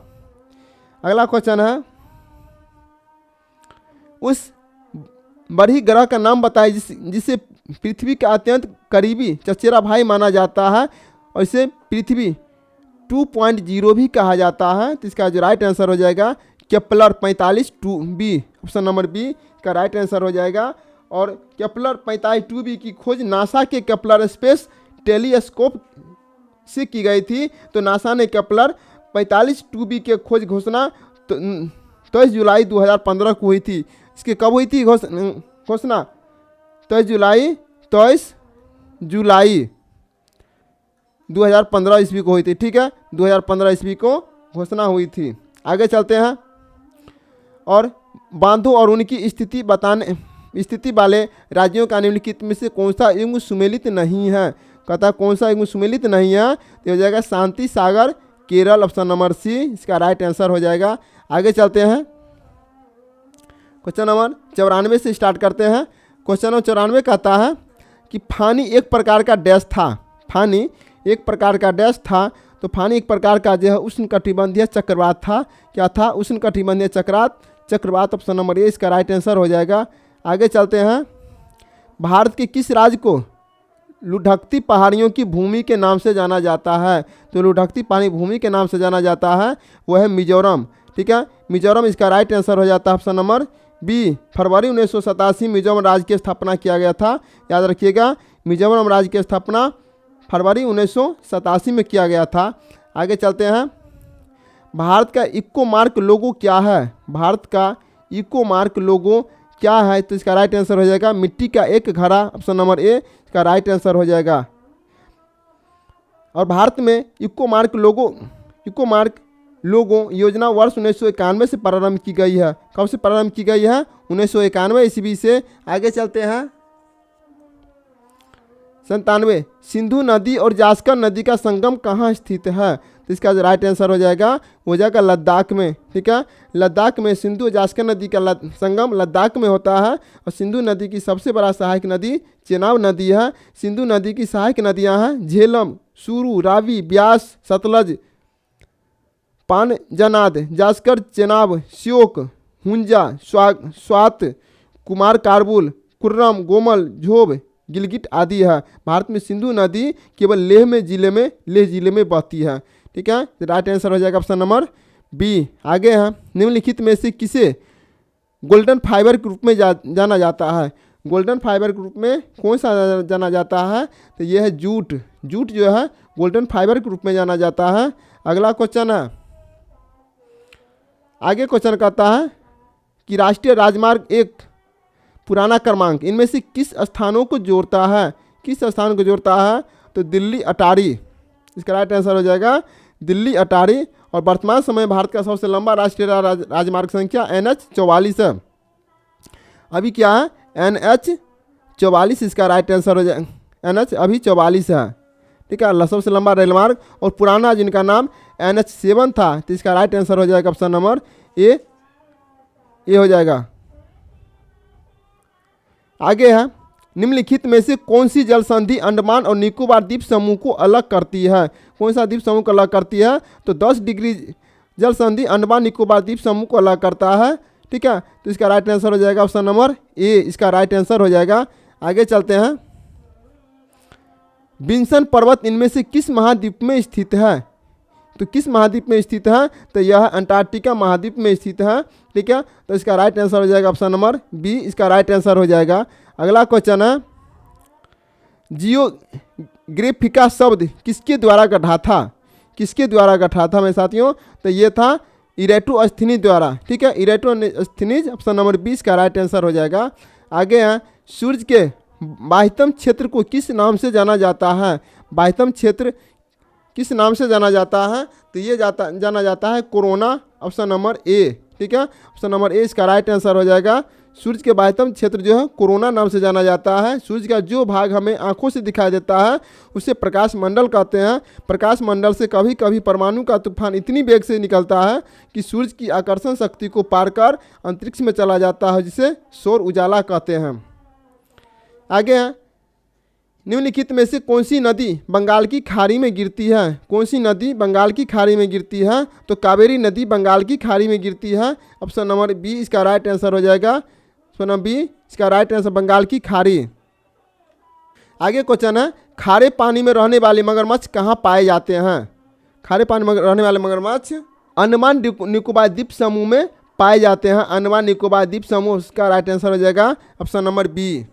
अगला क्वेश्चन है, उस बड़ी ग्रह का नाम बताएं जिसे पृथ्वी का अत्यंत करीबी चचेरा भाई माना जाता है और इसे पृथ्वी 2.0 भी कहा जाता है। तो इसका जो राइट आंसर हो जाएगा Kepler 45 2b, option number B का राइट आंसर हो जाएगा। और केपलर 45 2b की खोज नासा के केपलर स्पेस टेलीस्कोप से की गई थी। तो नासा ने केपलर 45 2b के खोज घोषणा 23 जुलाई 2015 को हुई थी। इसकी कब हुई थी घोषणा 23 जुलाई 2015 ईस्वी को हुई थी, ठीक है, 2015 ईस्वी को घोषणा हुई थी। आगे चलते हैं। और बांधों और उनकी स्थिति वाले राज्यों का निम्नलिखित में से कौन सा युग्म सुमेलित नहीं है। कहता कौन सा युग्म सुमेलित नहीं है। तो हो जाएगा शांति सागर केरल, ऑप्शन नंबर सी इसका राइट आंसर हो जाएगा। आगे चलते हैं। क्वेश्चन नंबर 94 से स्टार्ट करते हैं। क्वेश्चन नंबर 94 कहता है कि फानी एक प्रकार का डैश था। फानी एक प्रकार का डैश था। तो फानी एक प्रकार का जो है उष्णकटिबंधीय चक्रवात था। क्या था। उष्णकटिबंधीय चक्रवात, ऑप्शन नंबर ए इसका राइट आंसर हो जाएगा। आगे चलते हैं। भारत के किस राज्य को लुढ़कती पहाड़ियों की भूमि के नाम से जाना जाता है। तो लुढ़कती पहाड़ी भूमि के नाम से जाना जाता है वो है मिजोरम, ठीक है, मिजोरम इसका राइट आंसर हो जाता है ऑप्शन नंबर बी। फरवरी 1987 मिजोरम राज्य की स्थापना किया गया था। याद रखिएगा मिजोरम राज्य की स्थापना फरवरी 1987 में किया गया था। आगे चलते हैं। भारत का इको मार्क लोगो क्या है? भारत का इको मार्क लोगो क्या है? तो इसका राइट आंसर हो जाएगा मिट्टी का एक घड़ा, ऑप्शन नंबर ए इसका राइट आंसर हो जाएगा। और भारत में इको मार्क लोगो योजना वर्ष 1991 से प्रारंभ की गई है। कब से प्रारंभ की गई है? 1991 ईस्वी से। आगे चलते हैं 97, सिंधु नदी और जास्कर नदी का संगम कहाँ स्थित है? तो इसका जो राइट आंसर हो जाएगा लद्दाख में। ठीक है, लद्दाख में सिंधु और जास्कर नदी का संगम लद्दाख में होता है। और सिंधु नदी की सबसे बड़ा सहायक नदी चेनाब नदी है। सिंधु नदी की सहायक नदियां हैं झेलम, सुरू, रावी, ब्यास, सतलज, पानजनाद, जास्कर, चेनाब, श्योक, हुंजा, स्वात, कुमार कारबुल, कुर्रम, गोमल, झोब, गिलगिट आदि है। भारत में सिंधु नदी केवल लेह जिले में बहती है। ठीक है, राइट आंसर हो जाएगा ऑप्शन नंबर बी। आगे है निम्नलिखित में से किसे गोल्डन फाइबर के रूप में जाना जाता है? गोल्डन फाइबर के रूप में कौन सा जाना जाता है? तो यह है जूट। जूट जो है गोल्डन फाइबर के रूप में जाना जाता है। अगला क्वेश्चन है, आगे क्वेश्चन कहता है कि राष्ट्रीय राजमार्ग एक पुराना क्रमांक इनमें से किस स्थानों को जोड़ता है? किस स्थान को जोड़ता है? तो दिल्ली अटारी, इसका राइट आंसर हो जाएगा दिल्ली अटारी। और वर्तमान समय भारत का सबसे लंबा राष्ट्रीय राजमार्ग संख्या NH44 है। अभी क्या है? NH44 इसका राइट आंसर हो जाएगा। NH अभी 44 है। ठीक है, सबसे लंबा रेल मार्ग और पुराना जिनका नाम NH7 था। तो इसका राइट आंसर हो जाएगा ऑप्शन नंबर ए हो जाएगा। आगे है निम्नलिखित में से कौन सी जल संधि अंडमान और निकोबार द्वीप समूह को अलग करती है? कौन सा द्वीप समूह को अलग करती है? तो 10 डिग्री जल संधि अंडमान निकोबार द्वीप समूह को अलग करता है। ठीक है, तो इसका राइट आंसर हो जाएगा ऑप्शन नंबर ए इसका राइट आंसर हो जाएगा। आगे चलते हैं, विंसन पर्वत इनमें से किस महाद्वीप में स्थित है? तो किस महाद्वीप में स्थित है? तो यह अंटार्कटिका महाद्वीप में स्थित है। ठीक है, तो इसका राइट आंसर हो जाएगा ऑप्शन नंबर बी इसका राइट आंसर हो जाएगा। अगला क्वेश्चन है, जियोग्राफिका शब्द किसके द्वारा गढ़ा था? किसके द्वारा गढ़ा था मेरे साथियों? तो ये था इरेटोस्थनीज द्वारा। ठीक है, इरेटोस्थनीज ऑप्शन नंबर 20 का राइट आंसर हो जाएगा। आगे है सूर्य के बाह्यतम क्षेत्र को किस नाम से जाना जाता है? बाह्यतम क्षेत्र किस नाम से जाना जाता है? तो ये जाना जाता है कोरोना, ऑप्शन नंबर ए। ठीक है, ऑप्शन नंबर ए इसका राइट आंसर हो जाएगा। सूर्य के बाह्यतम क्षेत्र जो है कोरोना नाम से जाना जाता है। सूर्य का जो भाग हमें आंखों से दिखाई देता है उसे प्रकाश मंडल कहते हैं। प्रकाश मंडल से कभी कभी परमाणु का तूफान इतनी वेग से निकलता है कि सूर्य की आकर्षण शक्ति को पार कर अंतरिक्ष में चला जाता है, जिसे सौर उजाला कहते हैं। आगे है निम्नलिखित में से कौन सी नदी बंगाल की खाड़ी में गिरती है? कौन सी नदी बंगाल की खाड़ी में गिरती है? तो कावेरी नदी बंगाल की खाड़ी में गिरती है। ऑप्शन नंबर बी इसका राइट आंसर हो जाएगा। ऑप्शन नंबर बी इसका राइट आंसर बंगाल की खाड़ी। आगे क्वेश्चन है, खारे पानी में रहने वाले मगरमच्छ कहाँ पाए जाते हैं? खारे पानी में रहने वाले मगरमच्छ अंडमान निकोबार द्वीप समूह में पाए जाते हैं। अंडमान निकोबार द्वीप समूह इसका राइट आंसर हो जाएगा ऑप्शन नंबर बी।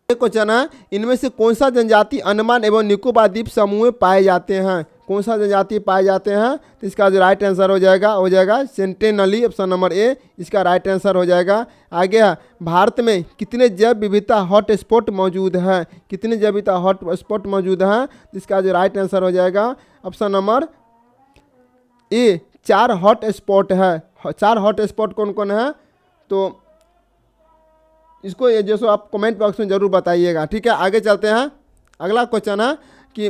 क्वेश्चन है, इनमें से कौन सा जनजाति अंडमान एवं निकोबार द्वीप समूह में पाए जाते हैं? कौन सा जनजाति पाए जाते हैं? तो इसका जो राइट आंसर हो जाएगा सेंटिनली, ऑप्शन नंबर ए इसका राइट आंसर हो जाएगा। आगे है भारत में कितने जैव विविधता हॉट स्पॉट मौजूद है? कितने जैव विविधता हॉट स्पॉट मौजूद हैं? इसका जो राइट आंसर हो जाएगा ऑप्शन नंबर ए 4 हॉट स्पॉट है। 4 हॉट स्पॉट कौन कौन है? तो इसको ये जैसे आप कमेंट बॉक्स में ज़रूर बताइएगा। ठीक है, आगे चलते हैं। अगला क्वेश्चन है कि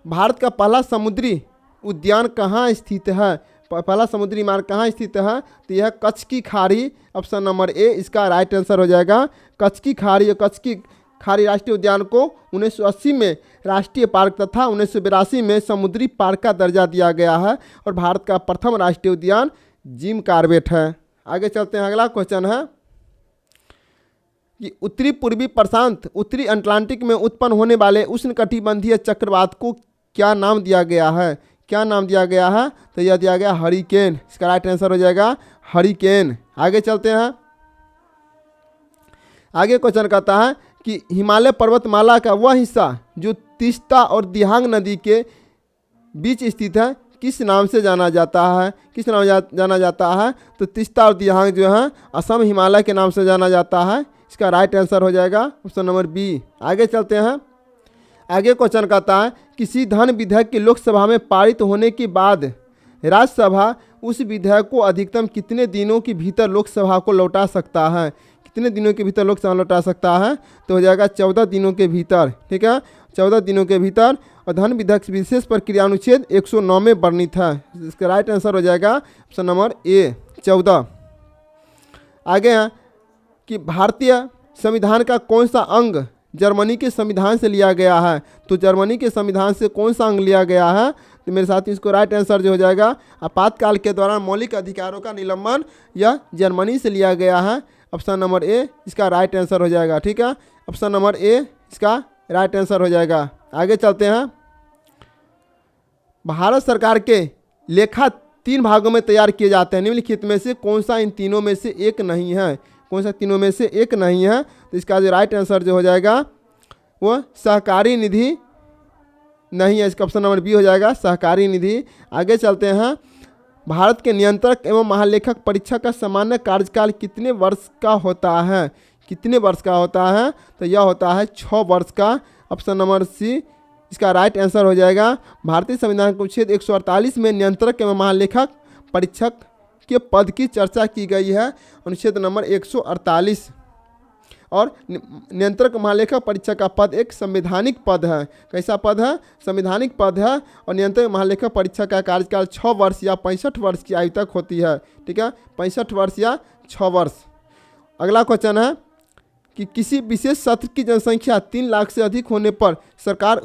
भारत का पहला समुद्री उद्यान कहाँ स्थित है? पहला समुद्री मार्ग कहाँ स्थित है? तो यह कच्छ की खाड़ी, ऑप्शन नंबर ए इसका राइट आंसर हो जाएगा। कच्छ की खाड़ी और कच्छ की खाड़ी राष्ट्रीय उद्यान को 1980 में राष्ट्रीय पार्क तथा 1982 में समुद्री पार्क का दर्जा दिया गया है और भारत का प्रथम राष्ट्रीय उद्यान जिम कॉर्बेट है। आगे चलते हैं। अगला क्वेश्चन है कि उत्तरी पूर्वी प्रशांत उत्तरी अटलांटिक में उत्पन्न होने वाले उष्णकटिबंधीय चक्रवात को क्या नाम दिया गया है? क्या नाम दिया गया है? तो यह दिया गया हरिकेन। इसका राइट आंसर हो जाएगा हरिकेन। आगे चलते हैं। आगे क्वेश्चन कहता है कि हिमालय पर्वतमाला का वह हिस्सा जो तीस्ता और दिहांग नदी के बीच स्थित है किस नाम से जाना जाता है, किस नाम जाना जाता है? तो तीस्ता और दियांग जो है असम हिमालय के नाम से जाना जाता है। इसका राइट आंसर हो जाएगा ऑप्शन नंबर बी। आगे चलते हैं। आगे क्वेश्चन कहता है किसी धन विधेयक के लोकसभा में पारित होने के बाद राज्यसभा उस विधेयक को अधिकतम कितने दिनों के भीतर लोकसभा को लौटा सकता है? कितने दिनों के भीतर लोकसभा लौटा सकता है? तो हो जाएगा 14 दिनों के भीतर। ठीक है, 14 दिनों के भीतर। और धन विधेयक विशेष प्रक्रिया अनुच्छेद 109 में वर्णित है। इसका राइट आंसर हो जाएगा ऑप्शन नंबर ए 14। आगे हैं कि भारतीय संविधान का कौन सा अंग जर्मनी के संविधान से लिया गया है? तो जर्मनी के संविधान से कौन सा अंग लिया गया है? तो मेरे साथ इसको राइट आंसर जो हो जाएगा आपातकाल के दौरान मौलिक अधिकारों का निलंबन, यह जर्मनी से लिया गया है। ऑप्शन नंबर ए इसका राइट आंसर हो जाएगा। ठीक है, ऑप्शन नंबर ए इसका राइट आंसर हो जाएगा। आगे चलते हैं। भारत सरकार के लेखा 3 भागों में तैयार किए जाते हैं, निम्नलिखित में से कौन सा इन तीनों में से एक नहीं है? कौन सा तीनों में से एक नहीं है? तो इसका जो राइट आंसर जो हो जाएगा वो सहकारी निधि नहीं है। इसका ऑप्शन नंबर बी हो जाएगा सहकारी निधि। आगे चलते हैं। भारत के नियंत्रक एवं महालेखक परीक्षक का सामान्य कार्यकाल कितने वर्ष का होता है? कितने वर्ष का होता है? तो यह होता है 6 वर्ष का। ऑप्शन नंबर सी इसका राइट आंसर हो जाएगा। भारतीय संविधान के अनुच्छेद 148 में नियंत्रक एवं महालेखक परीक्षक के पद की चर्चा की गई है, अनुच्छेद नंबर 148। और नियंत्रक महालेखक परीक्षक का पद एक संवैधानिक पद है। कैसा पद है? संवैधानिक पद है। और नियंत्रक महालेखक परीक्षक का कार्यकाल 6 वर्ष या 65 वर्ष की आयु तक होती है। ठीक है, 65 वर्ष या 6 वर्ष। अगला क्वेश्चन है कि किसी विशेष सत्र की जनसंख्या 3 लाख से अधिक होने पर सरकार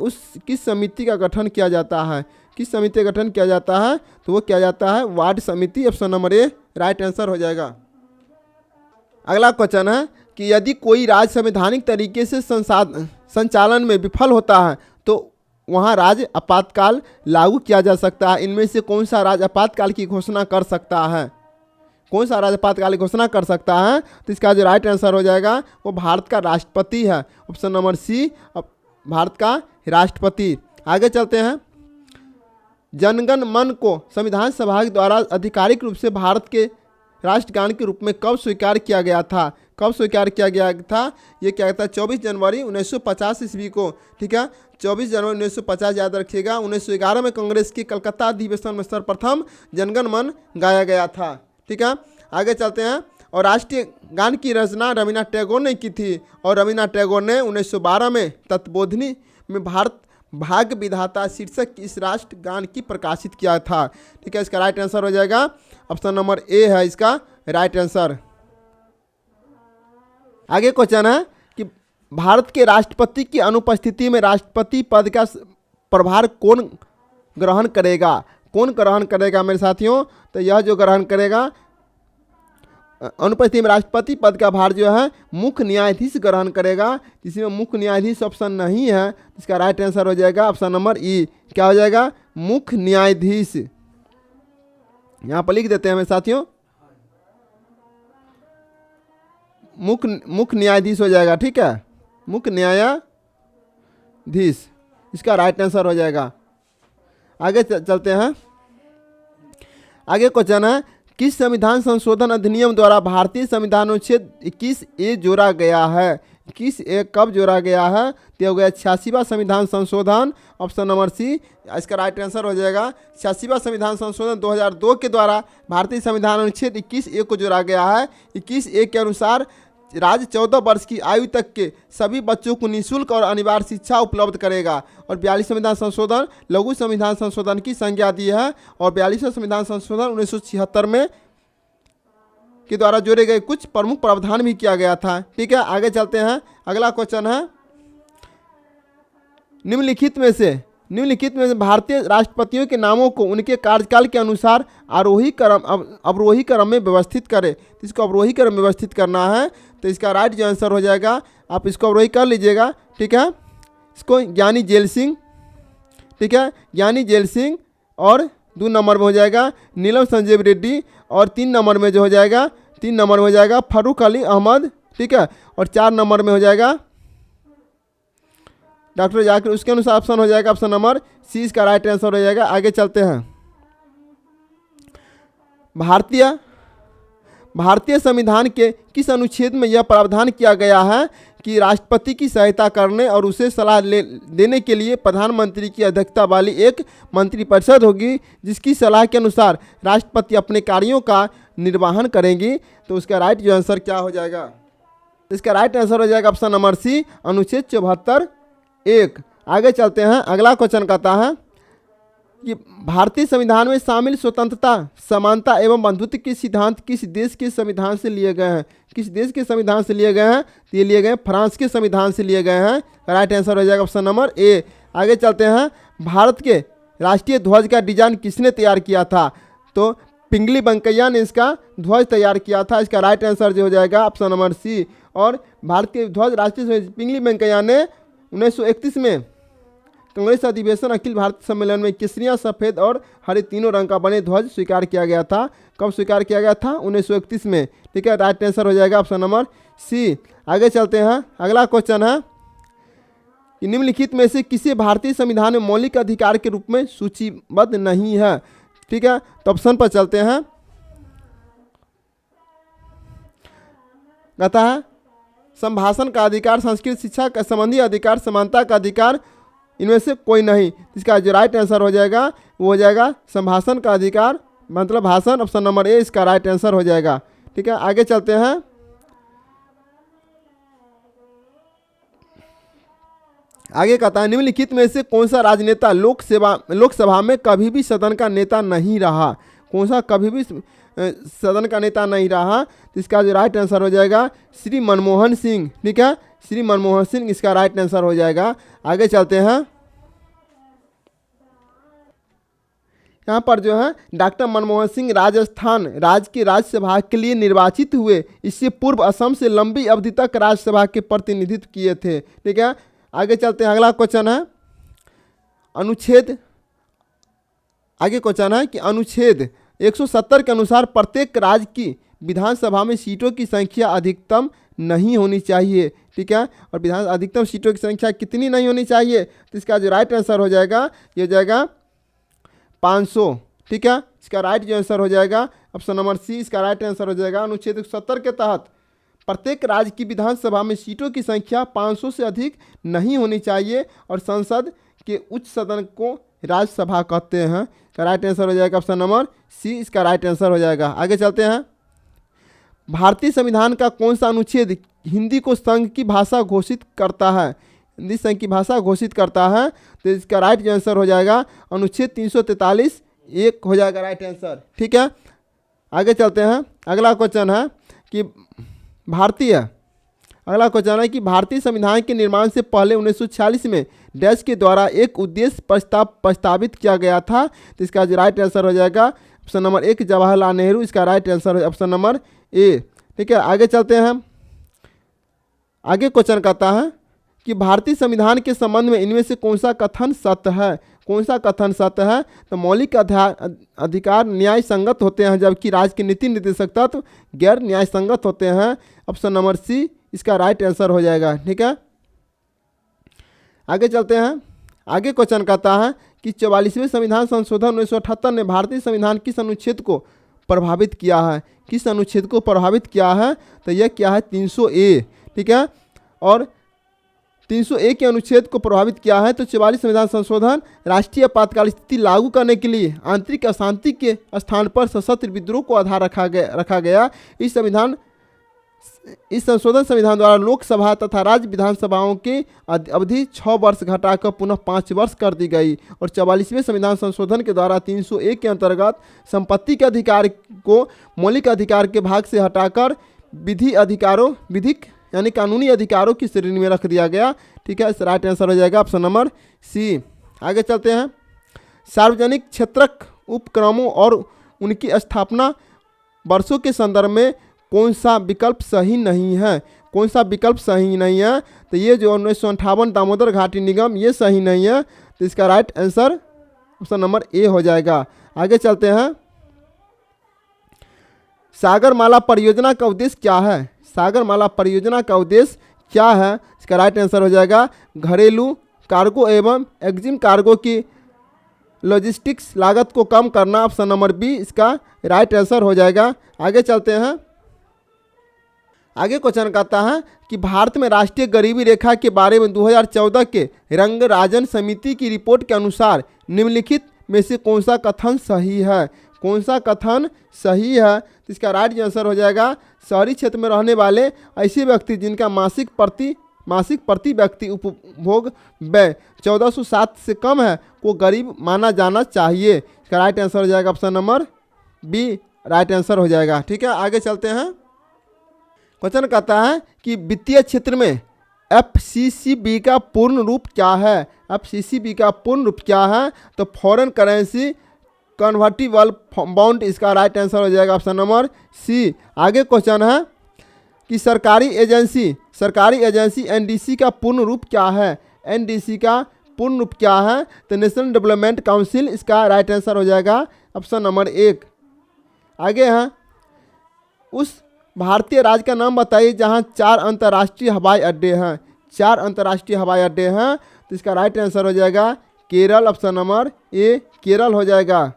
किस समिति का गठन किया जाता है? किस समिति का गठन किया जाता है? तो वो किया जाता है वार्ड समिति। ऑप्शन नंबर ए राइट आंसर हो जाएगा। अगला क्वेश्चन है कि यदि कोई राज्य संवैधानिक तरीके से संचालन में विफल होता है तो वहाँ राज्य आपातकाल लागू किया जा सकता है। इनमें से कौन सा राज्य आपातकाल की घोषणा कर सकता है? कौन सा राज्य आपातकाल की घोषणा कर सकता है? तो इसका जो राइट आंसर हो जाएगा वो भारत का राष्ट्रपति है। ऑप्शन नंबर सी भारत का राष्ट्रपति। आगे चलते हैं। जनगण मन को संविधान सभा द्वारा आधिकारिक रूप से भारत के राष्ट्रगान के रूप में कब स्वीकार किया गया था? कब स्वीकार किया गया था? ये क्या था? 24 जनवरी 1950 ईस्वी को। ठीक है, 24 जनवरी 1950 याद रखिएगा। 1911 में कांग्रेस की कलकत्ता अधिवेशन में सर्वप्रथम जनगण मन गाया गया था। ठीक है, आगे चलते हैं। और राष्ट्रीय गान की रचना रवीन्द्रनाथ टैगोर ने की थी। और रवीन्द्रनाथ टैगोर ने 1912 में तत्वबोधिनी में भारत भाग्य विधाता शीर्षक इस राष्ट्र गान की प्रकाशित किया था। ठीक है, इसका राइट आंसर हो जाएगा ऑप्शन नंबर ए है इसका राइट आंसर। आगे क्वेश्चन है कि भारत के राष्ट्रपति की अनुपस्थिति में राष्ट्रपति पद का प्रभार कौन ग्रहण करेगा? कौन ग्रहण करेगा मेरे साथियों? तो यह जो ग्रहण करेगा अनुपस्थिति में राष्ट्रपति पद का भार जो है मुख्य न्यायाधीश ग्रहण करेगा। जिसमें मुख्य न्यायाधीश ऑप्शन नहीं है। इसका राइट आंसर हो जाएगा ऑप्शन नंबर ई। क्या हो जाएगा? मुख्य न्यायाधीश। यहाँ पर लिख देते हैं मेरे साथियों, मुख्य न्यायाधीश हो जाएगा। ठीक है, मुख्य न्यायाधीश इसका राइट आंसर हो जाएगा। आगे चलते हैं। आगे क्वेश्चन है किस संविधान संशोधन अधिनियम द्वारा भारतीय संविधान अनुच्छेद 21A जोड़ा गया है? 21A कब जोड़ा गया है? तो हो गया 86वां संविधान संशोधन। ऑप्शन नंबर सी इसका राइट आंसर हो जाएगा। 86वां संविधान संशोधन 2002 के द्वारा भारतीय संविधान अनुच्छेद 21A को जोड़ा गया है। 21A के अनुसार राज्य 14 वर्ष की आयु तक के सभी बच्चों को निःशुल्क और अनिवार्य शिक्षा उपलब्ध करेगा। और 42 संविधान संशोधन लघु संविधान संशोधन की संज्ञा दी है। और 42वां संविधान संशोधन 1976 में के द्वारा जोड़े गए कुछ प्रमुख प्रावधान भी किया गया था। ठीक है, आगे चलते हैं। अगला क्वेश्चन है निम्नलिखित में से भारतीय राष्ट्रपतियों के नामों को उनके कार्यकाल के अनुसार अवरोही क्रम में व्यवस्थित करें। तो इसको अवरोही क्रम में व्यवस्थित करना है। तो इसका राइट जो आंसर हो जाएगा, आप इसको अवरोही कर लीजिएगा। ठीक है, इसको ज्ञानी जेल सिंह। ठीक है, ज्ञानी जेल सिंह। और 2 नंबर में हो जाएगा नीलम संजीव रेड्डी। और 3 नंबर में जो हो जाएगा फरूक अली अहमद। ठीक है, और 4 नंबर में हो जाएगा डॉक्टर जाकिर। उसके अनुसार ऑप्शन हो जाएगा ऑप्शन नंबर सी इसका राइट आंसर हो जाएगा। आगे चलते हैं। भारतीय भारतीय संविधान के किस अनुच्छेद में यह प्रावधान किया गया है कि राष्ट्रपति की सहायता करने और उसे सलाह देने के लिए प्रधानमंत्री की अध्यक्षता वाली एक मंत्रिपरिषद होगी, जिसकी सलाह के अनुसार राष्ट्रपति अपने कार्यों का निर्वहन करेंगी। तो उसका राइट जो आंसर क्या हो जाएगा? इसका राइट आंसर हो जाएगा ऑप्शन नंबर सी, अनुच्छेद 74(1). आगे चलते हैं, अगला क्वेश्चन कहता है कि भारतीय संविधान में शामिल स्वतंत्रता, समानता एवं बंधुत्व के सिद्धांत किस देश के संविधान से लिए गए हैं? किस देश के संविधान से लिए गए हैं? तो ये लिए गए फ्रांस के संविधान से लिए गए हैं। राइट आंसर हो जाएगा ऑप्शन नंबर ए। आगे चलते हैं, भारत के राष्ट्रीय ध्वज का डिजाइन किसने तैयार किया था? तो पिंगली वेंकैया ने इसका ध्वज तैयार किया था। इसका राइट आंसर जो हो जाएगा ऑप्शन नंबर सी। और भारत के ध्वज राष्ट्रीय पिंगली वेंकैया ने 1931 में कांग्रेस अधिवेशन अखिल भारतीय सम्मेलन में केसरिया, सफ़ेद और हरे तीनों रंग का बने ध्वज स्वीकार किया गया था। कब स्वीकार किया गया था? 1931 में। ठीक है, राइट आंसर हो जाएगा ऑप्शन नंबर सी। आगे चलते हैं, अगला क्वेश्चन है कि निम्नलिखित में से किसी भारतीय संविधान में मौलिक अधिकार के रूप में सूचीबद्ध नहीं है? ठीक है, तो ऑप्शन पर चलते हैं। कहता है संभाषण का अधिकार, संस्कृत शिक्षा का संबंधी अधिकार, समानता का अधिकार, इनमें से कोई नहीं। इसका जो राइट आंसर हो जाएगा वो हो जाएगा संभाषण का अधिकार, मतलब भाषण, ऑप्शन नंबर ए इसका राइट आंसर हो जाएगा। ठीक है, आगे चलते हैं। आगे कहता है निम्नलिखित में से कौन सा राजनेता लोकसभा में कभी भी सदन का नेता नहीं रहा? कौन सा कभी भी सदन का नेता नहीं रहा? तो इसका जो राइट आंसर हो जाएगा श्री मनमोहन सिंह। ठीक है, श्री मनमोहन सिंह इसका राइट आंसर हो जाएगा। आगे चलते हैं, यहाँ पर जो है डॉक्टर मनमोहन सिंह राजस्थान राज्य की राज्यसभा के लिए निर्वाचित हुए। इससे पूर्व असम से लंबी अवधि तक राज्यसभा के प्रतिनिधित्व किए थे। ठीक है, आगे चलते हैं, अगला क्वेश्चन है अनुच्छेद 170 के अनुसार प्रत्येक राज्य की विधानसभा में सीटों की संख्या अधिकतम नहीं होनी चाहिए। ठीक है, और विधान अधिकतम सीटों की संख्या कितनी नहीं होनी चाहिए? तो इसका जो राइट आंसर हो जाएगा ये हो जाएगा 500। ठीक है, इसका राइट जो आंसर हो जाएगा ऑप्शन नंबर सी, इसका राइट आंसर हो जाएगा अनुच्छेद 170 के तहत प्रत्येक राज्य की विधानसभा में सीटों की संख्या 500 से अधिक नहीं होनी चाहिए और संसद के उच्च सदन को राज्यसभा कहते हैं। इसका राइट आंसर हो जाएगा ऑप्शन नंबर सी, इसका राइट आंसर हो जाएगा। आगे चलते हैं, भारतीय संविधान का कौन सा अनुच्छेद हिंदी को संघ की भाषा घोषित करता है? हिंदी संघ की भाषा घोषित करता है। तो इसका राइट जो आंसर हो जाएगा अनुच्छेद 343(1) हो जाएगा राइट आंसर। ठीक है, आगे चलते हैं, अगला क्वेश्चन है कि भारतीय संविधान के निर्माण से पहले 1946 में डच के द्वारा एक उद्देश्य प्रस्ताव प्रस्तावित किया गया था। तो इसका जो राइट आंसर हो जाएगा ऑप्शन नंबर 1 जवाहरलाल नेहरू, इसका राइट आंसर ऑप्शन नंबर ए। ठीक है, आगे चलते हैं, आगे क्वेश्चन कहता है कि भारतीय संविधान के संबंध में इनमें से कौन सा कथन सत्य है? कौन सा कथन सत्य है? तो मौलिक अधिकार न्याय संगत होते हैं, जबकि राज्य के नीति निर्देशक तत्व गैर न्याय संगत होते हैं। ऑप्शन नंबर सी इसका राइट आंसर हो जाएगा। ठीक है, आगे चलते हैं, आगे क्वेश्चन कहता है कि 44वें संविधान संशोधन 1978 ने भारतीय संविधान किस अनुच्छेद को प्रभावित किया है? किस अनुच्छेद को प्रभावित किया है? तो यह क्या है 300(a). ठीक है, और 300(a) के अनुच्छेद को प्रभावित किया है। तो 44 संविधान संशोधन राष्ट्रीय आपातकाल स्थिति लागू करने के लिए आंतरिक अशांति के स्थान पर सशस्त्र विद्रोह को आधार रखा गया। इस संशोधन संविधान द्वारा लोकसभा तथा राज्य विधानसभाओं की अवधि 6 वर्ष घटाकर पुनः 5 वर्ष कर दी गई। और 44वें संविधान संशोधन के द्वारा 301 के अंतर्गत संपत्ति के अधिकार को मौलिक अधिकार के भाग से हटाकर विधिक यानी कानूनी अधिकारों की श्रेणी में रख दिया गया। ठीक है, इस राइट आंसर हो जाएगा ऑप्शन नंबर सी। आगे चलते हैं, सार्वजनिक क्षेत्रक उपक्रमों और उनकी स्थापना वर्षों के संदर्भ में कौन सा विकल्प सही नहीं है? कौन सा विकल्प सही नहीं है? तो ये जो 1958 दामोदर घाटी निगम ये सही नहीं है। तो इसका राइट आंसर ऑप्शन नंबर ए हो जाएगा। आगे चलते हैं, सागरमाला परियोजना का उद्देश्य क्या है? सागरमाला परियोजना का उद्देश्य क्या है? इसका राइट आंसर हो जाएगा घरेलू कार्गो एवं एक्जिम कार्गो की लॉजिस्टिक्स लागत को कम करना, ऑप्शन नंबर बी इसका राइट आंसर हो जाएगा। आगे चलते हैं। आगे क्वेश्चन कहता है कि भारत में राष्ट्रीय गरीबी रेखा के बारे में 2014 के रंगराजन समिति की रिपोर्ट के अनुसार निम्नलिखित में से कौन सा कथन सही है? कौन सा कथन सही है? तो इसका राइट आंसर हो जाएगा शहरी क्षेत्र में रहने वाले ऐसे व्यक्ति जिनका मासिक प्रति व्यक्ति उपभोग व्यय 1407 से कम है को गरीब माना जाना चाहिए। इसका राइट आंसर हो जाएगा option number B right answer हो जाएगा। ठीक है, आगे चलते हैं। क्वेश्चन कहता है कि वित्तीय क्षेत्र में एफसीसीबी का पूर्ण रूप क्या है? एफसीसीबी का पूर्ण रूप क्या है? तो फॉरेन करेंसी कन्वर्टिबल बॉन्ड, इसका राइट आंसर हो जाएगा ऑप्शन नंबर सी। आगे क्वेश्चन है कि सरकारी एजेंसी एनडीसी का पूर्ण रूप क्या है? एनडीसी का पूर्ण रूप क्या है? तो नेशनल डेवलपमेंट काउंसिल, इसका राइट आंसर हो जाएगा ऑप्शन नंबर 1। आगे है उस भारतीय राज्य का नाम बताइए जहां 4 अंतर्राष्ट्रीय हवाई अड्डे हैं। 4 अंतर्राष्ट्रीय हवाई अड्डे हैं, तो इसका राइट आंसर हो जाएगा केरल, ऑप्शन नंबर ए केरल हो जाएगा।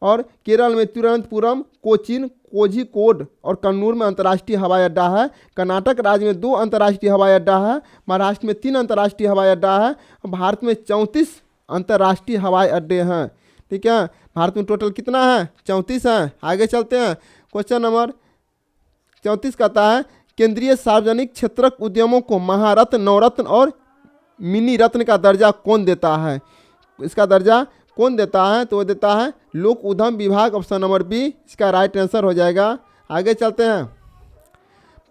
और केरल में तिरुवनंतपुरम, कोचीन, कोझिकोड और कन्नूर में अंतर्राष्ट्रीय हवाई अड्डा है। कर्नाटक राज्य में 2 अंतर्राष्ट्रीय हवाई अड्डा है। महाराष्ट्र में 3 अंतर्राष्ट्रीय हवाई अड्डा है। भारत में 34 अंतर्राष्ट्रीय हवाई अड्डे हैं। ठीक है, भारत में टोटल कितना है? 34 हैं। आगे चलते हैं। क्वेश्चन नंबर 34 कहता है केंद्रीय सार्वजनिक क्षेत्रक उद्यमों को महारत्न, नवरत्न और मिनी रत्न का दर्जा कौन देता है? इसका दर्जा कौन देता है? तो वो देता है लोक उद्यम विभाग, ऑप्शन नंबर बी इसका राइट आंसर हो जाएगा। आगे चलते हैं।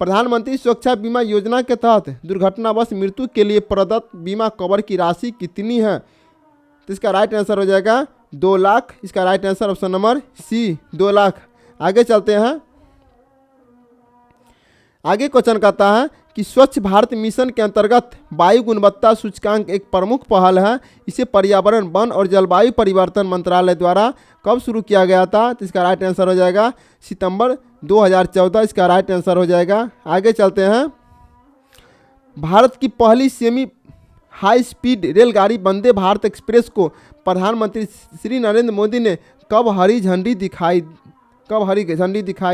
प्रधानमंत्री सुरक्षा बीमा योजना के तहत दुर्घटनावश मृत्यु के लिए प्रदत्त बीमा कवर की राशि कितनी है? तो इसका राइट आंसर हो जाएगा 2 लाख। इसका right answer option number C 2 lakh. आगे चलते हैं। आगे क्वेश्चन कहता है कि स्वच्छ भारत मिशन के अंतर्गत वायु गुणवत्ता सूचकांक एक प्रमुख पहल है। इसे पर्यावरण, वन और जलवायु परिवर्तन मंत्रालय द्वारा कब शुरू किया गया था? तो इसका राइट आंसर हो जाएगा सितंबर 2014। इसका राइट आंसर हो जाएगा। आगे चलते हैं। भारत की पहली सेमी हाई स्पीड रेलगाड़ी वंदे भारत एक्सप्रेस को प्रधानमंत्री श्री नरेंद्र मोदी ने कब हरी झंडी दिखाई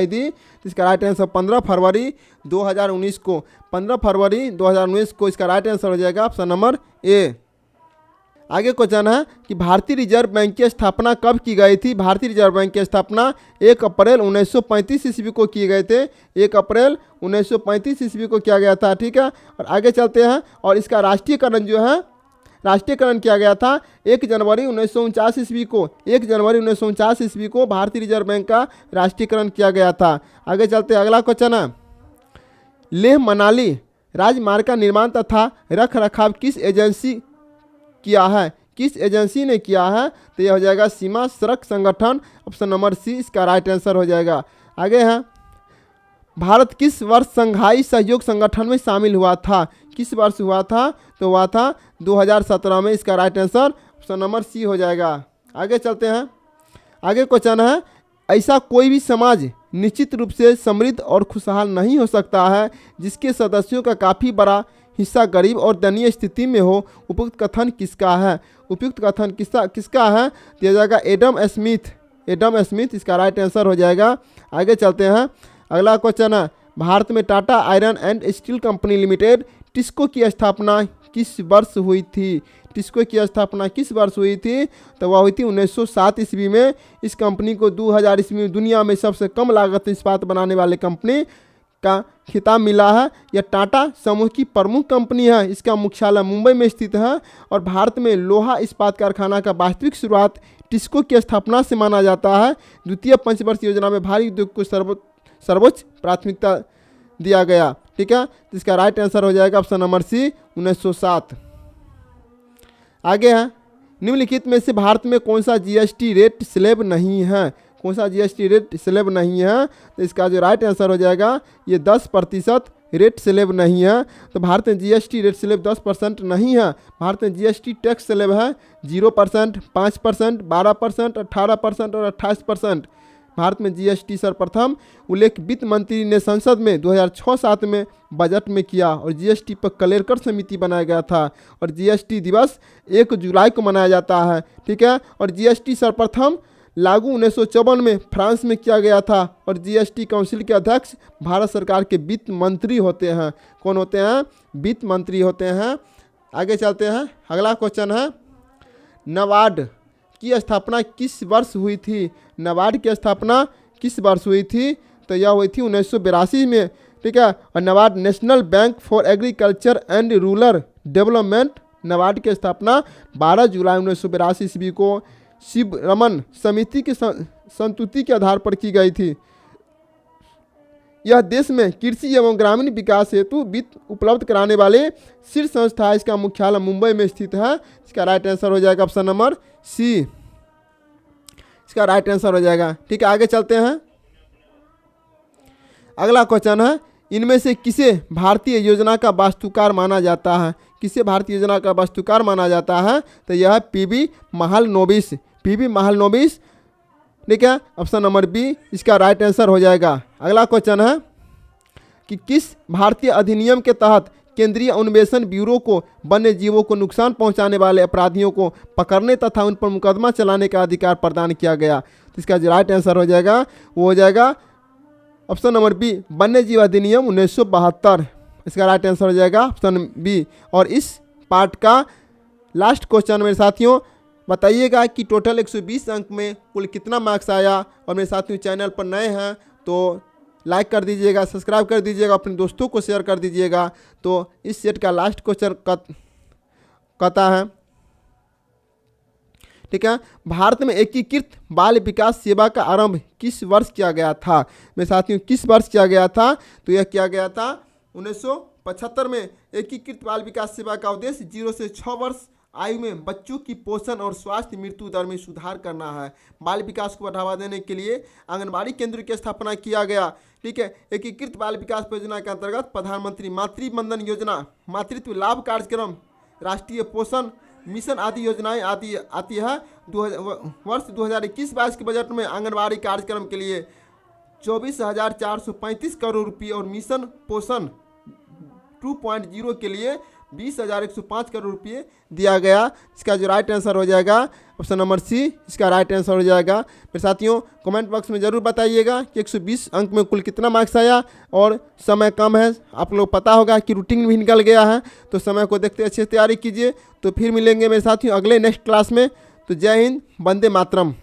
दी? तो इसका राइट आंसर 15 फरवरी 2019 को। 15 फरवरी 2019 को इसका राइट आंसर हो जाएगा ऑप्शन नंबर ए। आगे क्वेश्चन है कि भारतीय रिजर्व बैंक की स्थापना कब की गई थी? भारतीय रिजर्व बैंक की स्थापना 1 अप्रैल 1935 ईस्वी को किए गए थे। 1 अप्रैल 1935 ईस्वी को किया गया था। ठीक है, और आगे चलते हैं। और इसका राष्ट्रीयकरण किया गया था 1 जनवरी 1949 ईस्वी को। 1 जनवरी 1949 ईस्वी को भारतीय रिजर्व बैंक का राष्ट्रीयकरण किया गया था। आगे चलते हैं। अगला क्वेश्चन है लेह मनाली राजमार्ग का निर्माण तथा रख रखाव किस एजेंसी ने किया है? तो यह हो जाएगा सीमा सड़क संगठन, ऑप्शन नंबर सी इसका राइट आंसर हो जाएगा। आगे है भारत किस वर्ष संघाई सहयोग संगठन में शामिल हुआ था? किस वर्ष हुआ था? तो हुआ था 2017 में। इसका right answer option number C हो जाएगा। आगे चलते हैं। आगे क्वेश्चन है ऐसा कोई भी समाज निश्चित रूप से समृद्ध और खुशहाल नहीं हो सकता है जिसके सदस्यों का काफ़ी बड़ा हिस्सा गरीब और दयनीय स्थिति में हो। उपयुक्त कथन किसका है? उपयुक्त कथन किसका है? दिया जाएगा एडम स्मिथ इसका राइट आंसर हो जाएगा। आगे चलते हैं। अगला क्वेश्चन है भारत में Tata iron and steel company limited TISCO की स्थापना किस वर्ष हुई थी? टिस्को की स्थापना किस वर्ष हुई थी? तो वह हुई थी 1907 ईस्वी में। इस कंपनी को 2000 ईस्वी में दुनिया में सबसे कम लागत इस्पात बनाने वाले कंपनी का खिताब मिला है। यह टाटा समूह की प्रमुख कंपनी है। इसका मुख्यालय मुंबई में स्थित है और भारत में लोहा इस्पात कारखाना का वास्तविक शुरुआत टिस्को की स्थापना से माना जाता है। द्वितीय पंचवर्षीय योजना में भारी उद्योग को सर्वोच्च प्राथमिकता दिया गया। ठीक है, तो इसका राइट आंसर हो जाएगा ऑप्शन नंबर सी 1907। आगे है निम्नलिखित में से भारत में कौन सा जीएसटी रेट स्लैब नहीं है? कौन सा जीएसटी रेट स्लैब नहीं है? तो इसका जो राइट आंसर हो जाएगा ये 10% रेट स्लैब नहीं है। तो भारत में जीएसटी रेट स्लैब 10% नहीं है। भारत में जीएसटी टैक्स स्लैब है 0%, 5%, 12%, 18% और 28%। भारत में जीएसटी सर्वप्रथम उल्लेख वित्त मंत्री ने संसद में 2006-07 में बजट में किया और जीएसटी पर क्लेरिकल समिति बनाया गया था और जीएसटी दिवस 1 जुलाई को मनाया जाता है। ठीक है, और जीएसटी सर्वप्रथम लागू 1954 में फ्रांस में किया गया था और जीएसटी काउंसिल के अध्यक्ष भारत सरकार के वित्त मंत्री होते हैं। कौन होते हैं? वित्त मंत्री होते हैं। आगे चलते हैं, अगला क्वेश्चन है नाबार्ड की स्थापना किस वर्ष हुई थी? नाबार्ड की स्थापना किस वर्ष हुई थी? तो यह हुई थी 1982 में। ठीक है, और NABARD national bank for agriculture and rural development, NABARD की स्थापना 12 जुलाई 1982 ईस्वी को शिव रमन समिति की संस्तुति के आधार पर की गई थी। यह देश में कृषि एवं ग्रामीण विकास हेतु वित्त उपलब्ध कराने वाले शीर्ष संस्था है। इसका मुख्यालय मुंबई में स्थित है। इसका राइट आंसर हो जाएगा ऑप्शन नंबर सी, इसका राइट आंसर हो जाएगा। ठीक है, आगे चलते हैं, अगला क्वेश्चन है इनमें से किसे भारतीय योजना का वास्तुकार माना जाता है? किसे भारतीय योजना का वास्तुकार माना जाता है? तो यह है पीवी महालनोबिस, पीवी महालनोबिस। ठीक है, ऑप्शन नंबर बी इसका राइट आंसर हो जाएगा। अगला क्वेश्चन है कि किस भारतीय अधिनियम के तहत केंद्रीय अन्वेषण ब्यूरो को वन्य जीवों को नुकसान पहुंचाने वाले अपराधियों को पकड़ने तथा उन पर मुकदमा चलाने का अधिकार प्रदान किया गया? तो इसका जो राइट आंसर हो जाएगा वो हो जाएगा ऑप्शन नंबर बी, वन्य जीव अधिनियम 1972। इसका राइट आंसर हो जाएगा ऑप्शन बी। और इस पार्ट का लास्ट क्वेश्चन मेरे साथियों बताइएगा कि टोटल 120 अंक में कुल कितना मार्क्स आया। और मेरे साथियों चैनल पर नए हैं तो लाइक कर दीजिएगा, सब्सक्राइब कर दीजिएगा, अपने दोस्तों को शेयर कर दीजिएगा। तो इस सेट का लास्ट क्वेश्चन कहता है, ठीक है, भारत में एकीकृत बाल विकास सेवा का आरंभ किस वर्ष किया गया था? मेरे साथियों किस वर्ष किया गया था? तो यह किया गया था 1975 में। एकीकृत बाल विकास सेवा का उद्देश्य 0 से 6 वर्ष आयु में बच्चों की पोषण और स्वास्थ्य मृत्यु दर में सुधार करना है। बाल विकास को बढ़ावा देने के लिए आंगनबाड़ी केंद्र की स्थापना किया गया। ठीक है, एकीकृत बाल विकास परियोजना के अंतर्गत प्रधानमंत्री मातृ वंदन योजना, मातृत्व लाभ कार्यक्रम, राष्ट्रीय पोषण मिशन आदि योजनाएं आती है। वर्ष 2021-22 के बजट में आंगनबाड़ी कार्यक्रम के लिए 24,435 करोड़ रुपये और मिशन पोषण 2.0 के लिए 20,105 करोड़ रुपये दिया गया। इसका जो राइट आंसर हो जाएगा ऑप्शन नंबर सी, इसका राइट आंसर हो जाएगा। मेरे साथियों कमेंट बॉक्स में ज़रूर बताइएगा कि 120 अंक में कुल कितना मार्क्स आया। और समय कम है, आप लोग पता होगा कि रूटीन भी निकल गया है, तो समय को देखते अच्छे से तैयारी कीजिए। तो फिर मिलेंगे मेरे साथियों अगले नेक्स्ट क्लास में। तो जय हिंद, वंदे मातरम।